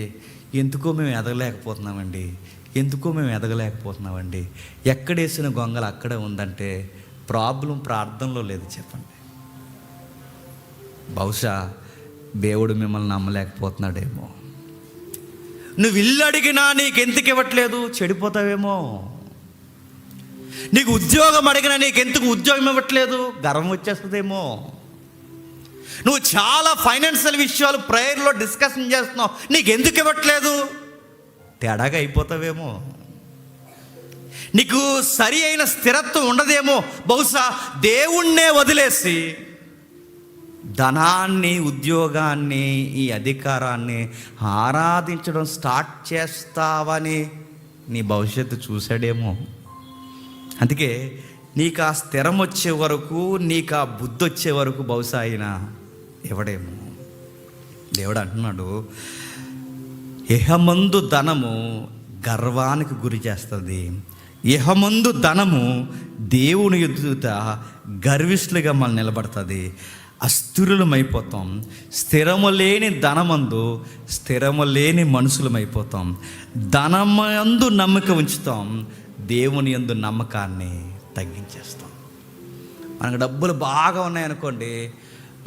Speaker 1: ఎందుకో మేము ఎదగలేకపోతున్నామండి, ఎక్కడేసిన గొంగలు అక్కడే ఉందంటే ప్రాబ్లం ప్రార్థనలో లేదు చెప్పండి. బహుశా దేవుడు మిమ్మల్ని నమ్మలేకపోతున్నాడేమో. నువ్వు ఇల్లు అడిగినా నీకు ఎందుకు ఇవ్వట్లేదు, చెడిపోతావేమో. నీకు ఉద్యోగం అడిగినా నీకు ఎందుకు ఉద్యోగం ఇవ్వట్లేదు, గర్వం వచ్చేస్తుందేమో. నువ్వు చాలా ఫైనాన్షియల్ విషయాలు ప్రేయర్లో డిస్కషన్ చేస్తున్నావు, నీకు ఎందుకు ఇవ్వట్లేదు, తేడాగా అయిపోతావేమో. నీకు సరి అయిన స్థిరత్వం ఉండదేమో. బహుశా దేవుణ్ణే వదిలేసి ధనాన్ని, ఉద్యోగాన్ని, ఈ అధికారాన్ని ఆరాధించడం స్టార్ట్ చేస్తావని నీ భవిష్యత్తు చూశాడేమో. అందుకే నీకు ఆ స్థిరం వచ్చే వరకు, నీకు ఆ బుద్ధి వచ్చే వరకు బహుశా ఆయన ఇవ్వడేమో. దేవుడు అంటున్నాడు, ఇహమందు ధనము గర్వానికి గురి చేస్తుంది, ఇహమందు ధనము దేవుని ఎదుట గర్విష్ఠులుగా మనం నిలబడుతుంది. అస్థిరులమైపోతాం. స్థిరము లేని ధనమందు స్థిరము లేని మనుషులమైపోతాం. ధనమందు నమ్మకం ఉంచుతాం, దేవుని యందు నమ్మకాన్ని తగ్గించేస్తాం. మనకు డబ్బులు బాగా ఉన్నాయనుకోండి,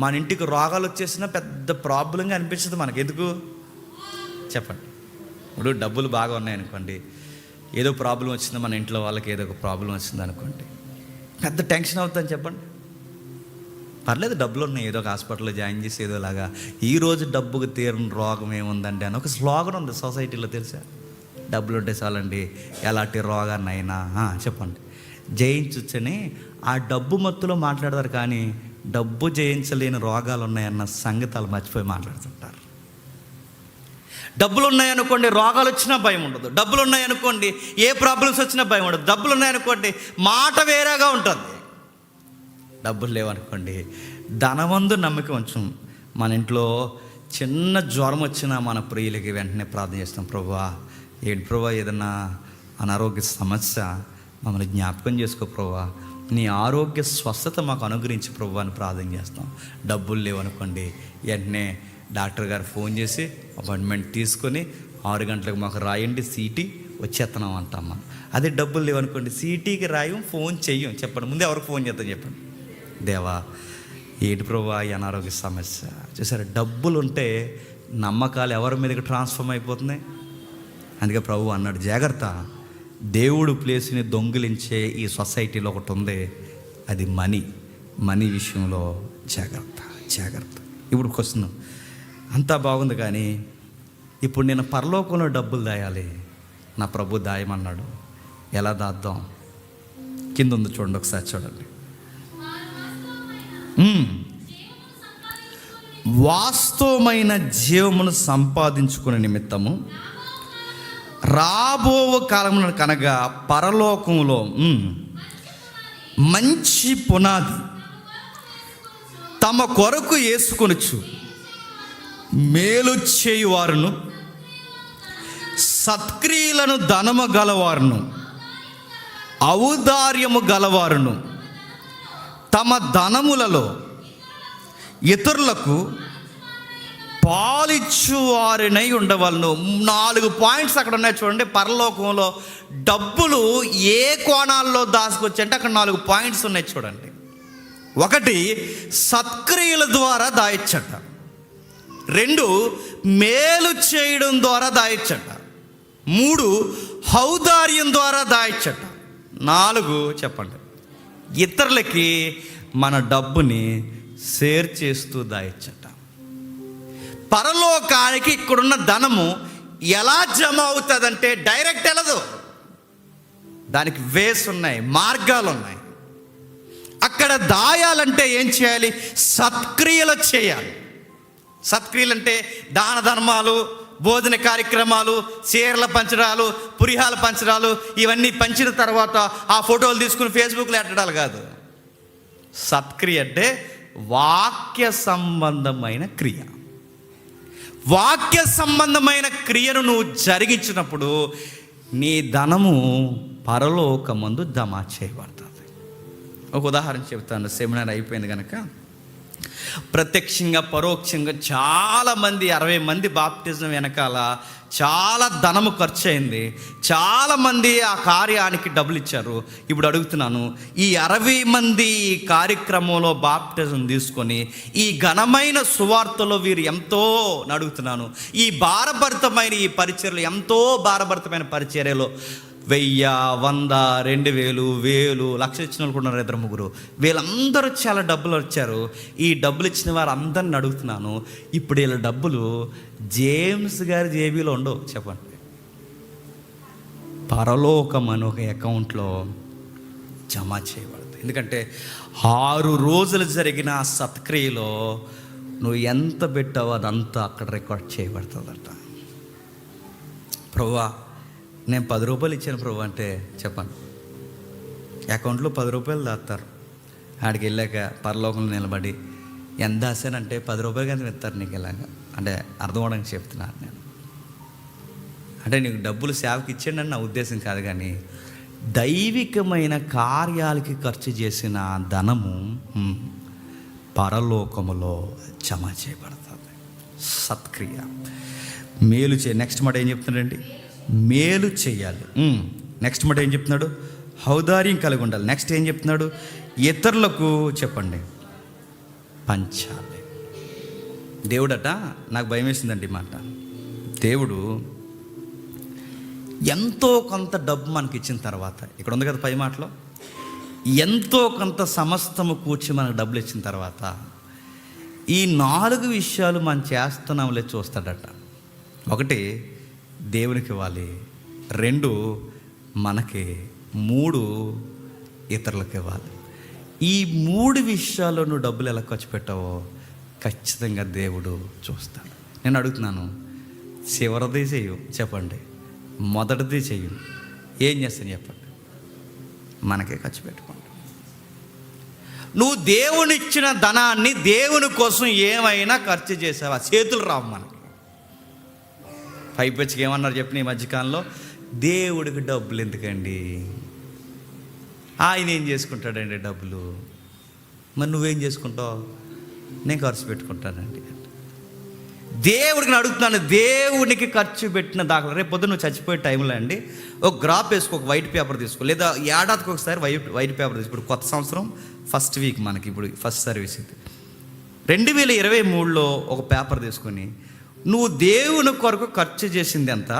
Speaker 1: మన ఇంటికి రోగాలు వచ్చేసినా పెద్ద ప్రాబ్లంగా అనిపించదు మనకు. ఎందుకు చెప్పండి. ఇప్పుడు డబ్బులు బాగా ఉన్నాయనుకోండి, ఏదో ప్రాబ్లం వచ్చిందో, మన ఇంట్లో వాళ్ళకి ఏదో ఒక ప్రాబ్లం వచ్చింది అనుకోండి, పెద్ద టెన్షన్ అవుతుందని చెప్పండి. పర్లేదు డబ్బులు ఉన్నాయి, ఏదో ఒక హాస్పిటల్లో జాయిన్ చేసి ఏదోలాగా ఈరోజు డబ్బుకు తీరని రోగం ఏముందండి అని ఒక స్లోగన్ ఉంది సొసైటీలో, తెలుసా? డబ్బులు ఉంటే చాలండి ఎలాంటి రోగాన్ని అయినా చెప్పండి జయించొచ్చని ఆ డబ్బు మత్తులో మాట్లాడతారు. కానీ డబ్బు జయించలేని రోగాలు ఉన్నాయన్న సంగతాలు మర్చిపోయి మాట్లాడుతుంటారు. డబ్బులు ఉన్నాయనుకోండి రోగాలు వచ్చినా భయం ఉండదు, డబ్బులు ఉన్నాయనుకోండి ఏ ప్రాబ్లమ్స్ వచ్చినా భయం ఉండదు, డబ్బులు ఉన్నాయనుకోండి మాట వేరేగా ఉంటుంది. డబ్బులు లేవనుకోండి ధనవందు నమ్మకం ఉంచం. మన ఇంట్లో చిన్న జ్వరం వచ్చినా మన ప్రియులకి వెంటనే ప్రార్థన చేస్తాం, ప్రభువా ఏంటి ప్రభువా ఏదన్నా అనారోగ్య సమస్య మమ్మల్ని జ్ఞాపకం చేసుకో ప్రభువా, నీ ఆరోగ్య స్వస్థత మాకు అనుగ్రహించి ప్రభువా అని ప్రార్థన చేస్తాం. డబ్బులు లేవనుకోండి వెంటనే డాక్టర్ గారు ఫోన్ చేసి అపాయింట్మెంట్ తీసుకొని 6 గంటలకు మాకు రాయండి సీటీ వచ్చేస్తున్నాం అంటాం మనం. అదే డబ్బులు లేవనుకోండి సీటీకి రాయం, ఫోన్ చెయ్యం. చెప్పండి ముందు ఎవరికి ఫోన్ చేద్దాం చెప్పండి. దేవా ఏంటి ప్రభువా ఈ అనారోగ్య సమస్య. చూసారా, డబ్బులు ఉంటే నమ్మకాలు ఎవరి మీదకి ట్రాన్స్ఫార్మ్ అయిపోతున్నాయి. అందుకే ప్రభు అన్నాడు, జాగ్రత్త, దేవుడు ప్లేస్ని దొంగిలించే ఈ సొసైటీలో ఒకటి ఉంది, అది మనీ విషయంలో జాగ్రత్త. ఇప్పుడు క్వశ్చన్ అంతా బాగుంది, కానీ ఇప్పుడు నేను పరలోకంలో డబ్బులు దాయాలి, నా ప్రభు దాయమన్నాడు. ఎలా దాద్దాం? కింద ఉంది చూడండి, ఒకసారి చూడండి. వాస్తవమైన జీవమును సంపాదించుకునే నిమిత్తము రాబో కాలమున కనగా పరలోకంలో మంచి పునాది తమ కొరకు వేసుకొనుచు మేలు చేయువారును సత్క్రియలను ధనము గలవారును ఔదార్యము గలవారును తమ ధనములలో ఇతరులకు పాలిచ్చు వారినై ఉండవలను. 4 పాయింట్స్ అక్కడ ఉన్నాయి చూడండి. పరలోకంలో డబ్బులు ఏ కోణాల్లో దాచుకొచ్చి అంటే అక్కడ 4 పాయింట్స్ ఉన్నాయి చూడండి. 1, సత్క్రియల ద్వారా దాయచ్చట. 2, మేలు చేయడం ద్వారా దాయచ్చట. 3, ఔదార్యం ద్వారా దాయచ్చట. 4, చెప్పండి, ఇతరులకి మన డబ్బుని షేర్ చేస్తూ దాయచ్చట. పరలోకానికి ఇక్కడున్న ధనము ఎలా జమ అవుతుందంటే డైరెక్ట్ వెళ్ళదు. దానికి వేస్ ఉన్నాయి, మార్గాలు ఉన్నాయి. అక్కడ దాయాలంటే ఏం చేయాలి? సత్క్రియలు చేయాలి. సత్క్రియలు అంటే దాన ధర్మాలు, భోజన కార్యక్రమాలు, చీరల పంచడాలు, పురిహాల పంచడాలు, ఇవన్నీ పంచిన తర్వాత ఆ ఫోటోలు తీసుకుని ఫేస్బుక్లో పెట్టడాలు కాదు. సత్క్రియ అంటే వాక్య సంబంధమైన క్రియ. వాక్య సంబంధమైన క్రియను నువ్వు జరిగించినప్పుడు నీ ధనము పరలోకమందు జమ చేయబడుతుంది. ఒక ఉదాహరణ చెప్తాను. సెమినార్ అయిపోయింది కనుక ప్రత్యక్షంగా పరోక్షంగా చాలామంది 60 మంది బాప్టిజం వెనకాల చాలా ధనము ఖర్చు అయింది. చాలామంది ఆ కార్యానికి డబ్బులు ఇచ్చారు. ఇప్పుడు అడుగుతున్నాను, ఈ 60 మంది కార్యక్రమంలో బాప్టిజం తీసుకొని ఈ ఘనమైన సువార్తలో వీరు ఎంతో అడుగుతున్నాను, ఈ భారభరితమైన ఈ పరిచర్యలు, ఎంతో భారభరితమైన పరిచర్యలో 1000, 100, 2000, 1000, 1,00,000 ఇచ్చిన వాళ్ళు కూడా 2-3 వీళ్ళందరూ చాలా డబ్బులు వచ్చారు. ఈ డబ్బులు ఇచ్చిన వారు అందరిని అడుగుతున్నాను, ఇప్పుడు వీళ్ళ డబ్బులు జేమ్స్ గారి జేబీలో ఉండవు. చెప్పండి, పరలోకం అని ఒక అకౌంట్లో జమ చేయబడుతుంది. ఎందుకంటే 6 రోజులు జరిగిన ఆ సత్క్రియలో నువ్వు ఎంత పెట్టావో అదంతా అక్కడ రికార్డ్ చేయబడుతుందట. ప్రభువా, నేను 10 రూపాయలు ఇచ్చాను ప్రభు అంటే చెప్పండి, అకౌంట్లో 10 రూపాయలు దాస్తారు. ఆడికి వెళ్ళాక పరలోకంలో నిలబడి ఎంత దాసానంటే 10 రూపాయలు కానీ ఇస్తారు నీకు. ఇలాగా అంటే అర్థం అవడానికి చెప్తున్నాను నేను. అంటే నీకు డబ్బులు సేవకి ఇచ్చాడని నా ఉద్దేశం కాదు, కానీ దైవికమైన కార్యాలకి ఖర్చు చేసిన ధనము పరలోకములో జమ చేయబడుతుంది. సత్క్రియ, మేలు నెక్స్ట్ మాట ఏం చెప్తున్నాడండి? మేలు చేయాలి. నెక్స్ట్ మాట ఏం చెప్తున్నాడు? ఔదార్యం కలిగి ఉండాలి. నెక్స్ట్ ఏం చెప్తున్నాడు? ఇతరులకు చెప్పండి పంచాలి. దేవుడట, నాకు భయం వేసిందండి ఈ మాట. దేవుడు ఎంతో కొంత డబ్బు మనకి ఇచ్చిన తర్వాత, ఇక్కడ ఉంది కదా పై మాటలో, ఎంతో కొంత సమస్తము కూర్చి మనకు డబ్బులు ఇచ్చిన తర్వాత ఈ 4 విషయాలు మనం చేస్తున్నాంలే చూస్తాడట. 1, దేవునికి ఇవ్వాలి. 2, మనకి. 3, ఇతరులకు ఇవ్వాలి. ఈ 3 విషయాల్లో నువ్వు డబ్బులు ఎలా ఖర్చు పెట్టావో ఖచ్చితంగా దేవుడు చూస్తాడు. నేను అడుగుతున్నాను, చివరిది చెయ్యు చెప్పండి, మొదటిది చెయ్యు, ఏం చేస్తాను చెప్పండి? మనకే ఖర్చు పెట్టుకోండి. నువ్వు దేవుని ఇచ్చిన ధనాన్ని దేవుని కోసం ఏమైనా ఖర్చు చేసావా? చేతులు రావు మనకి. పైపచ్చికి ఏమన్నారు చెప్పిన ఈ మధ్యకాలంలో, దేవుడికి డబ్బులు ఎందుకండి, ఆయన ఏం చేసుకుంటాడండి డబ్బులు, మరి నువ్వేం చేసుకుంటావు? నేను ఖర్చు పెట్టుకుంటానండి. దేవుడికి అడుగుతున్నాను, దేవునికి ఖర్చు పెట్టిన దాఖలు రేపు పొద్దున్న నువ్వు చచ్చిపోయే టైంలో అండి ఒక గ్రాఫ్ వేసుకో, ఒక వైట్ పేపర్ తీసుకో, లేదా ఏడాదికి ఒకసారి వైట్ పేపర్ తీసుకో. ఇప్పుడు కొత్త సంవత్సరం ఫస్ట్ వీక్ మనకి, ఇప్పుడు ఫస్ట్ సర్వీస్ ఇది 2023లో ఒక పేపర్ తీసుకొని నువ్వు దేవుని కొరకు ఖర్చు చేసింది ఎంత,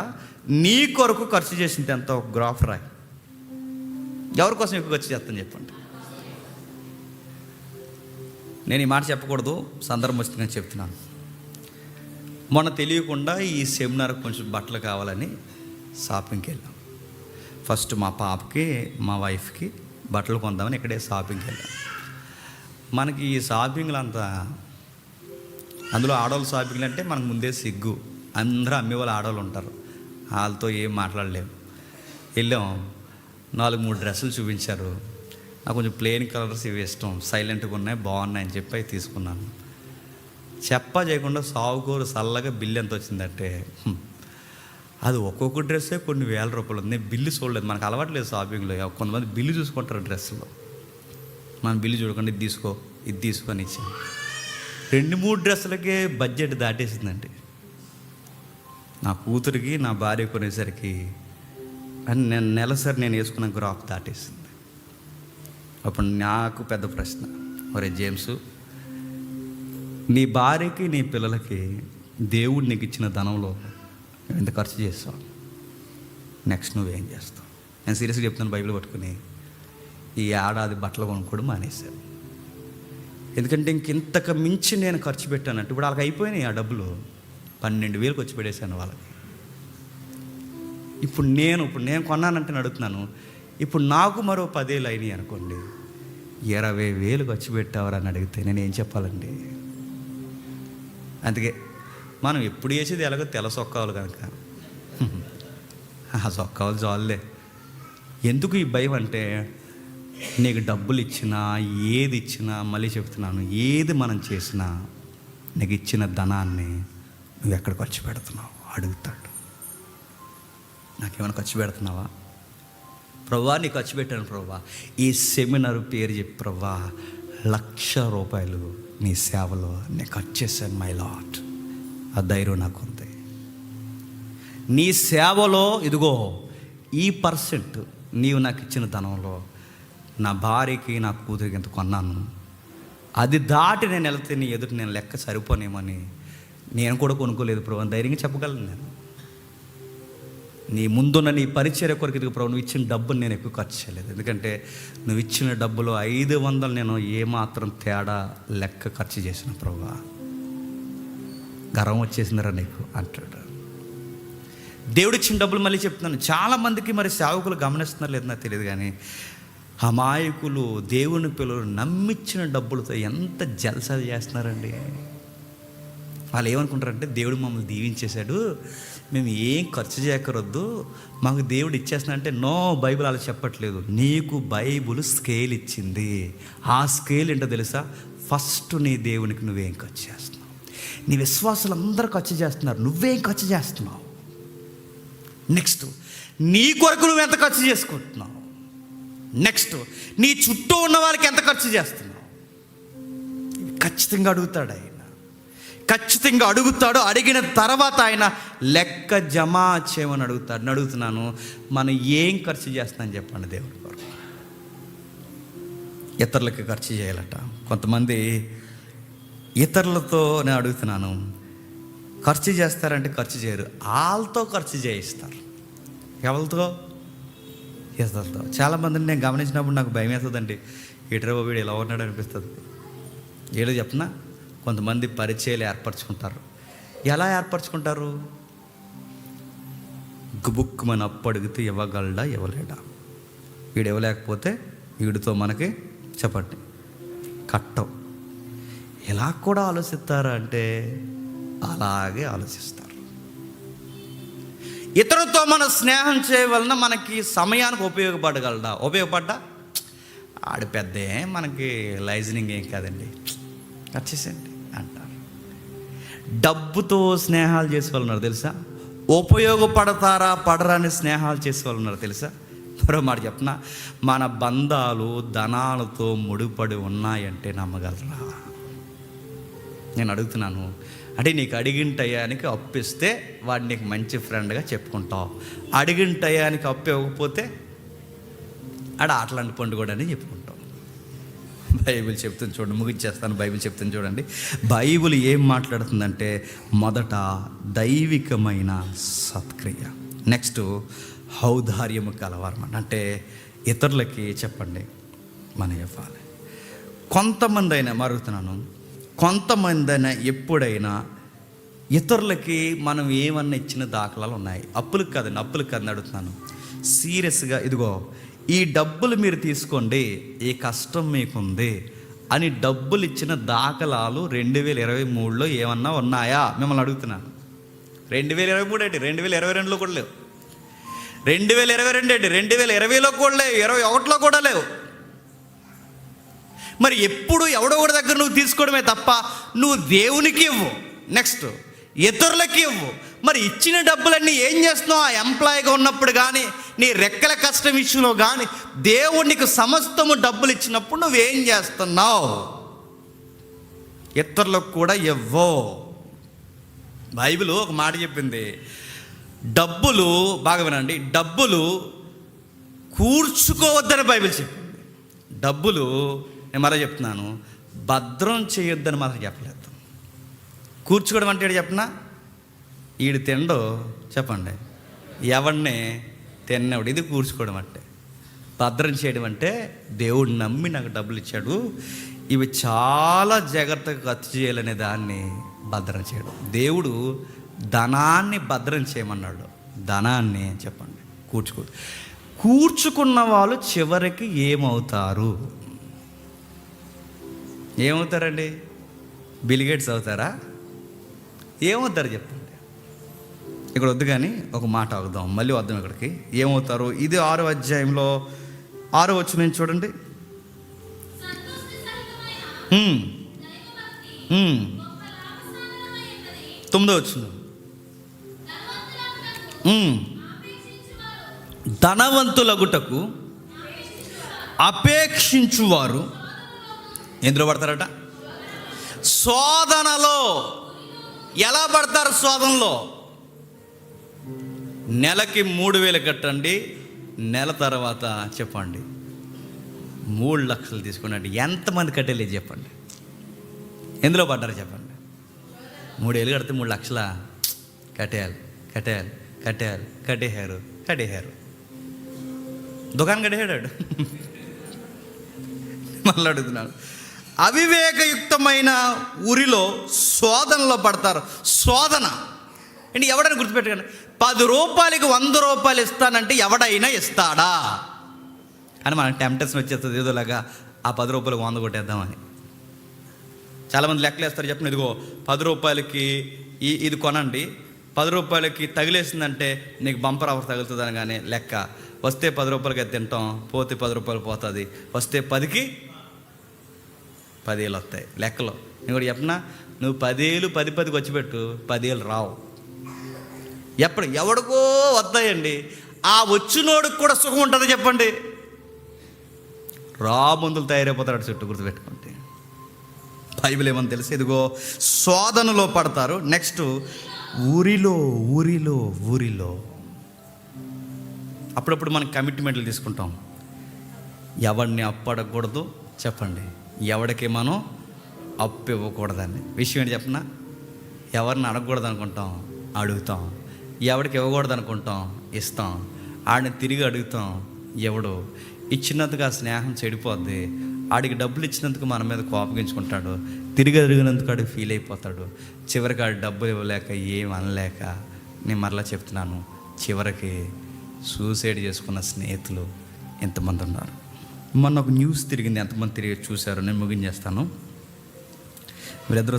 Speaker 1: నీ కొరకు ఖర్చు చేసింది ఎంత, ఒక గ్రాఫ్ రాయి. ఎవరి కోసం ఎక్కువ ఖర్చు చేస్తాను చెప్పండి. నేను ఈ మాట చెప్పకూడదు, సందర్భం వచ్చిందని చెప్తున్నాను. మొన్న తెలియకుండా ఈ సెమినార్ కొంచెం బట్టలు కావాలని షాపింగ్కి వెళ్ళాం. ఫస్ట్ మా పాపకి మా వైఫ్కి బట్టలు కొందామని ఇక్కడే షాపింగ్కి వెళ్ళాం. మనకి ఈ షాపింగ్లు అంతా, అందులో ఆడవాళ్ళు షాపింగ్లు అంటే మనకు ముందే సిగ్గు. అందరూ అమ్మేవాళ్ళు ఆడవాళ్ళు ఉంటారు, వాళ్ళతో ఏం మాట్లాడలేము. వెళ్ళాం, 4-3 డ్రెస్సులు చూపించారు. నాకు కొంచెం ప్లెయిన్ కలర్స్ ఇవి ఇష్టం, సైలెంట్గా ఉన్నాయి, బాగున్నాయని చెప్పి అవి తీసుకున్నాను. చేయకుండా సావుకోరు చల్లగా బిల్లు ఎంత వచ్చిందంటే, అది ఒక్కొక్క డ్రెస్సే కొన్ని వేల రూపాయలు ఉంది. నేను బిల్లు చూడలేదు, మనకు అలవాట్లేదు షాపింగ్లో. కొంతమంది బిల్లు చూసుకుంటారు డ్రెస్సులో. మనం బిల్లు చూడకుండా ఇది తీసుకో, ఇది తీసుకొని ఇచ్చాను. 2-3 డ్రెస్సులకే బడ్జెట్ దాటేసిందండి. నా కూతురికి నా భార్య కొనేసరికి అని నేను నెలసరి నేను వేసుకున్న గ్రాఫ్ దాటేసింది. అప్పుడు నాకు పెద్ద ప్రశ్న, ఒరే జేమ్స్, నీ భార్యకి నీ పిల్లలకి దేవుడు నీకు ఇచ్చిన ధనంలో ఎంత ఖర్చు చేస్తావు? నెక్స్ట్ నువ్వేం చేస్తావు? నేను సీరియస్గా చెప్తాను, బైబిల్ పట్టుకుని ఈ ఏడాది బట్టలు కొనుక్కోవడం మానేశాను. ఎందుకంటే ఇంతకు మించి నేను ఖర్చు పెట్టానంటే ఇప్పుడు వాళ్ళకి అయిపోయినాయి ఆ డబ్బులు. 12,000 ఖర్చు పెట్టేశాను వాళ్ళకి. ఇప్పుడు నేను కొన్నానంటే అడుగుతున్నాను, ఇప్పుడు నాకు మరో 10,000 అయినాయి అనుకోండి, 20,000 ఖర్చు పెట్టావరా అని అడిగితే నేను ఏం చెప్పాలండి? అందుకే మనం ఎప్పుడు వేసేది ఎలాగో తెల్ల సొక్కాలు కనుక ఆ సొక్కాలు చాలులే. ఎందుకు ఈ భయం అంటే, నీకు డబ్బులు ఇచ్చినా ఏది ఇచ్చినా, మళ్ళీ చెప్తున్నాను, ఏది మనం చేసినా నీకు ఇచ్చిన ధనాన్ని నువ్వు ఎక్కడ ఖర్చు పెడుతున్నావు అడుగుతాడు. నాకేమైనా ఖర్చు పెడుతున్నావా? ప్రభువా నీ ఖర్చు పెట్టాను ప్రభువా, ఈ సెమినార్ పేరు చెప్పి ప్రభువా 1,00,000 రూపాయలు నీ సేవలో నేను ఖర్చు చేశాను మై లార్డ్. ఆ ధైర్యం నాకు ఉంది. నీ సేవలో ఇదిగో ఈ % నీవు నాకు ఇచ్చిన ధనంలో నా భార్యకి నా కూతురికి ఎంత కొన్నాను, అది దాటి నేను వెళ్తే నీ ఎదుటి నేను లెక్క సరిపోనేమని నేను కూడా కొనుక్కోలేదు ప్రభు, ధైర్యంగా చెప్పగలను. నేను నీ ముందున్న నీ పరిచర్య కొరకు ఇదిగో ప్రభు, నువ్వు ఇచ్చిన డబ్బుని నేను ఎక్కువ ఖర్చు చేయలేదు. ఎందుకంటే నువ్వు ఇచ్చిన డబ్బులో 500 నేను ఏమాత్రం తేడా లెక్క ఖర్చు చేసిన ప్రభు. గర్వం వచ్చేసిందిరా నీకు అంటాడు. దేవుడు ఇచ్చిన డబ్బులు మళ్ళీ చెప్తున్నాను, చాలామందికి మరి సేవకులు గమనిస్తున్నారు లేదు నాకు తెలియదు, కానీ అమాయకులు దేవుని పిల్లలు నమ్మిచ్చిన డబ్బులతో ఎంత జల్సా చేస్తున్నారండి. వాళ్ళు ఏమనుకుంటారంటే, దేవుడు మమ్మల్ని దీవించేశాడు, మేము ఏం ఖర్చు చేయకరొద్దు, మాకు దేవుడు ఇచ్చేస్తున్నా అంటే, నో, బైబిల్ అలా చెప్పట్లేదు. నీకు బైబిల్ స్కేల్ ఇచ్చింది. ఆ స్కేల్ ఏంటో తెలుసా? ఫస్ట్ నీ దేవునికి నువ్వేం ఖర్చు చేస్తున్నావు. నీ విశ్వాసులు అందరూ ఖర్చు చేస్తున్నారు, నువ్వేం ఖర్చు చేస్తున్నావు. నెక్స్ట్ నీ కొరకు నువ్వు ఎంత ఖర్చు చేసుకుంటున్నావు. నెక్స్ట్ నీ చుట్టూ ఉన్న వాళ్ళకి ఎంత ఖర్చు చేస్తున్నావు. ఖచ్చితంగా అడుగుతాడు ఆయన, ఖచ్చితంగా అడుగుతాడు. అడిగిన తర్వాత ఆయన లెక్క జమ చేయమని అడుగుతాడు. అడుగుతున్నాను, మనం ఏం ఖర్చు చేస్తున్నాను చెప్పండి దేవుడి కొరకు. ఇతరులకి ఖర్చు చేయాలట. కొంతమంది ఇతరులతో నేను అడుగుతున్నాను, ఖర్చు చేస్తారంటే ఖర్చు చేయరు, వాళ్ళతో ఖర్చు చేయిస్తారు. ఎవరితో? ఇతరులతో. చాలామందిని నేను గమనించినప్పుడు నాకు భయం వేస్తుందండి. ఏటరా వీడు ఎలా ఉన్నాడు అనిపిస్తుంది. ఏదో చెప్పనా, కొంతమంది పరిచయాలు ఏర్పరచుకుంటారు. ఎలా ఏర్పరచుకుంటారు? గుబుక్ మన అప్పు అడిగితే ఇవ్వగలడా ఇవ్వలేడా, వీడు ఇవ్వలేకపోతే వీడితో మనకి చెప్పండి కట్టం. ఎలా కూడా ఆలోచిస్తారా అంటే అలాగే ఆలోచిస్తారు. ఇతరులతో మనం స్నేహం చేయవలన మనకి సమయానికి ఉపయోగపడ్డా ఆడి పెద్ద మనకి లైజనింగ్ ఏం కాదండి, వచ్చేసండి అంటారు. డబ్బుతో స్నేహాలు చేసే వాళ్ళు ఉన్నారు తెలుసా? ఉపయోగపడతారా పడరా అని స్నేహాలు చేసే వాళ్ళు ఉన్నారు తెలుసా? మరో మాట చెప్పనా, మన బంధాలు ధనాలతో ముడిపడి ఉన్నాయంటే నమ్మగలరా? నేను అడుగుతున్నాను. అంటే నీకు అడిగిన టయానికి అప్పు ఇస్తే వాడు నీకు మంచి ఫ్రెండ్గా చెప్పుకుంటావు, అడిగిన టయానికి అప్పు ఇవ్వకపోతే ఆడ ఆటలాంటి పండు కూడా అని చెప్పుకుంటాం. బైబిల్ చెప్తుంది చూడండి, ముగించేస్తాను. బైబిల్ చెప్తుంది చూడండి. బైబిల్ ఏం మాట్లాడుతుందంటే, మొదట దైవికమైన సత్క్రియ, నెక్స్ట్ ఔదార్యము కలవారమాట. అంటే ఇతరులకి చెప్పండి మనం ఇవ్వాలి. కొంతమంది అయినా మరుగుతున్నాను, కొంతమంది అయినా ఎప్పుడైనా ఇతరులకి మనం ఏమన్నా ఇచ్చిన దాఖలాలు ఉన్నాయి. అప్పులకు కాదని అడుగుతున్నాను సీరియస్గా. ఇదిగో ఈ డబ్బులు మీరు తీసుకోండి, ఈ కష్టం మీకుంది అని డబ్బులు ఇచ్చిన దాఖలాలు 2023లో ఏమన్నా ఉన్నాయా మిమ్మల్ని అడుగుతున్నాను. 2023 ఏంటి, 2022లో కూడా లేవు. 2022 ఏంటి, 2020లో కూడా లేవు, 2021లో కూడా లేవు. మరి ఎప్పుడు ఎవడో ఒకటి దగ్గర నువ్వు తీసుకోవడమే తప్ప నువ్వు దేవునికి ఇవ్వు, నెక్స్ట్ ఇతరులకి ఇవ్వు. మరి ఇచ్చిన డబ్బులన్నీ ఏం చేస్తున్నావు? ఆ ఎంప్లాయీగా ఉన్నప్పుడు కానీ, నీ రెక్కల కష్టం విషయంలో కానీ, దేవుడు నీకు సమస్తము డబ్బులు ఇచ్చినప్పుడు నువ్వేం చేస్తున్నావు ఇతరులకు కూడా ఇవ్వో. బైబిల్ ఒక మాట చెప్పింది, డబ్బులు, బాగా వినండి, డబ్బులు కూర్చుకోవద్దని బైబిల్ చెప్పింది. డబ్బులు, నేను మరో చెప్తున్నాను, భద్రం చేయొద్దని మాత్రం చెప్పలేదు. కూర్చుకోవడం అంటే ఏంటి చెప్పనా? ఈడు తిండో చెప్పండి, ఎవడిని తిన్నవాడు, ఇది కూర్చుకోవడం అంటే. భద్రం చేయడం అంటే దేవుడు నమ్మి నాకు డబ్బులు ఇచ్చాడు, ఇవి చాలా జాగ్రత్తగా ఖర్చు చేయాలనే దాన్ని భద్రం చేయడం. దేవుడు ధనాన్ని భద్రం చేయమన్నాడు. ధనాన్ని చెప్పండి కూర్చుకున్న వాళ్ళు చివరికి ఏమవుతారు? ఏమవుతారండి? బిల్ గేట్స్ అవుతారా? ఏమవుతారు చెప్పండి. ఇక్కడ వద్దు కానీ ఒక మాట అవుదాం, మళ్ళీ వద్దాం ఇక్కడికి. ఏమవుతారు? ఇది 6వ అధ్యాయంలో 6వ వచనం చూడండి. 9వ వచనం, ధనవంతులగుటకు అపేక్షించువారు ఎందులో పడతారట? శోధనలో. ఎలా పడతారు శోధనలో? నెలకి 3,000 కట్టండి, నెల తర్వాత చెప్పండి 3 లక్షలు తీసుకున్నాండి. ఎంతమంది కట్టేలేదు చెప్పండి? ఎందులో పడ్డారు చెప్పండి? 3,000 కడితే 3 లక్షల కట్టేశారు. దుకాణం కట్టేశాడు. మళ్ళీ అడుగుతున్నాడు. అవివేకయుక్తమైన ఊరిలో శోధనలో పడతారు. శోధన అంటే ఎవడైనా గుర్తుపెట్టకండి, 10 రూపాయలకి 100 రూపాయలు ఇస్తానంటే ఎవడైనా ఇస్తాడా అని మనకు టెంప్టేషన్ వచ్చేస్తుంది. ఏదోలాగా ఆ 10 రూపాయలకు 100 కొట్టేద్దామని. చాలామంది లెక్కలు వేస్తారు చెప్పండి. ఇదిగో 10 రూపాయలకి ఇది కొనండి, 10 రూపాయలకి తగిలేసిందంటే నీకు బంపర్ ఆఫర్ తగులుతుంది అనగానే లెక్క. వస్తే 10 రూపాయలకి అది తింటాం, పోతే 10 రూపాయలు పోతుంది, వస్తే 10కి 10,000 వస్తాయి లెక్కలో. నేను కూడా చెప్పనా, నువ్వు 10,000 10కి వచ్చి పెట్టు, 10,000 రావు. ఎవడికో వస్తాయండి. ఆ వచ్చినోడికి కూడా సుఖం ఉంటుంది చెప్పండి. మందులు తయారైపోతాడు చుట్టూ, గుర్తుపెట్టుకుంటే. బైబిల్ ఏమని తెలుసు? ఇదిగో శోధనలో పడతారు. నెక్స్ట్ ఊరిలో అప్పుడప్పుడు మనం కమిట్మెంట్లు తీసుకుంటాం. ఎవరిని అప్పడకూడదు చెప్పండి, ఎవడికి మనం అప్పు ఇవ్వకూడదని. విషయం ఏంటి చెప్పనా? ఎవరిని అడగకూడదు అనుకుంటాం, అడుగుతాం. ఎవడికి ఇవ్వకూడదు అనుకుంటాం, ఇస్తాం. ఆడిని తిరిగి అడుగుతాం, ఎవడు ఇచ్చినందుకు ఆ స్నేహం చెడిపోద్ది. ఆడికి డబ్బులు ఇచ్చినందుకు మన మీద కోపగించుకుంటాడు, తిరిగి అడిగినందుకు ఆడికి ఫీల్ అయిపోతాడు. చివరికి ఆడి డబ్బులు ఇవ్వలేక ఏం అనలేక, నేను మరలా చెప్తున్నాను, చివరికి సూసైడ్ చేసుకున్న స్నేహితులు ఎంతమంది ఉన్నారు. మొన్న ఒక న్యూస్ తిరిగింది, ఎంతమంది తిరిగి చూశారు? నేను ముగించేస్తాను. వీళ్ళిద్దరూ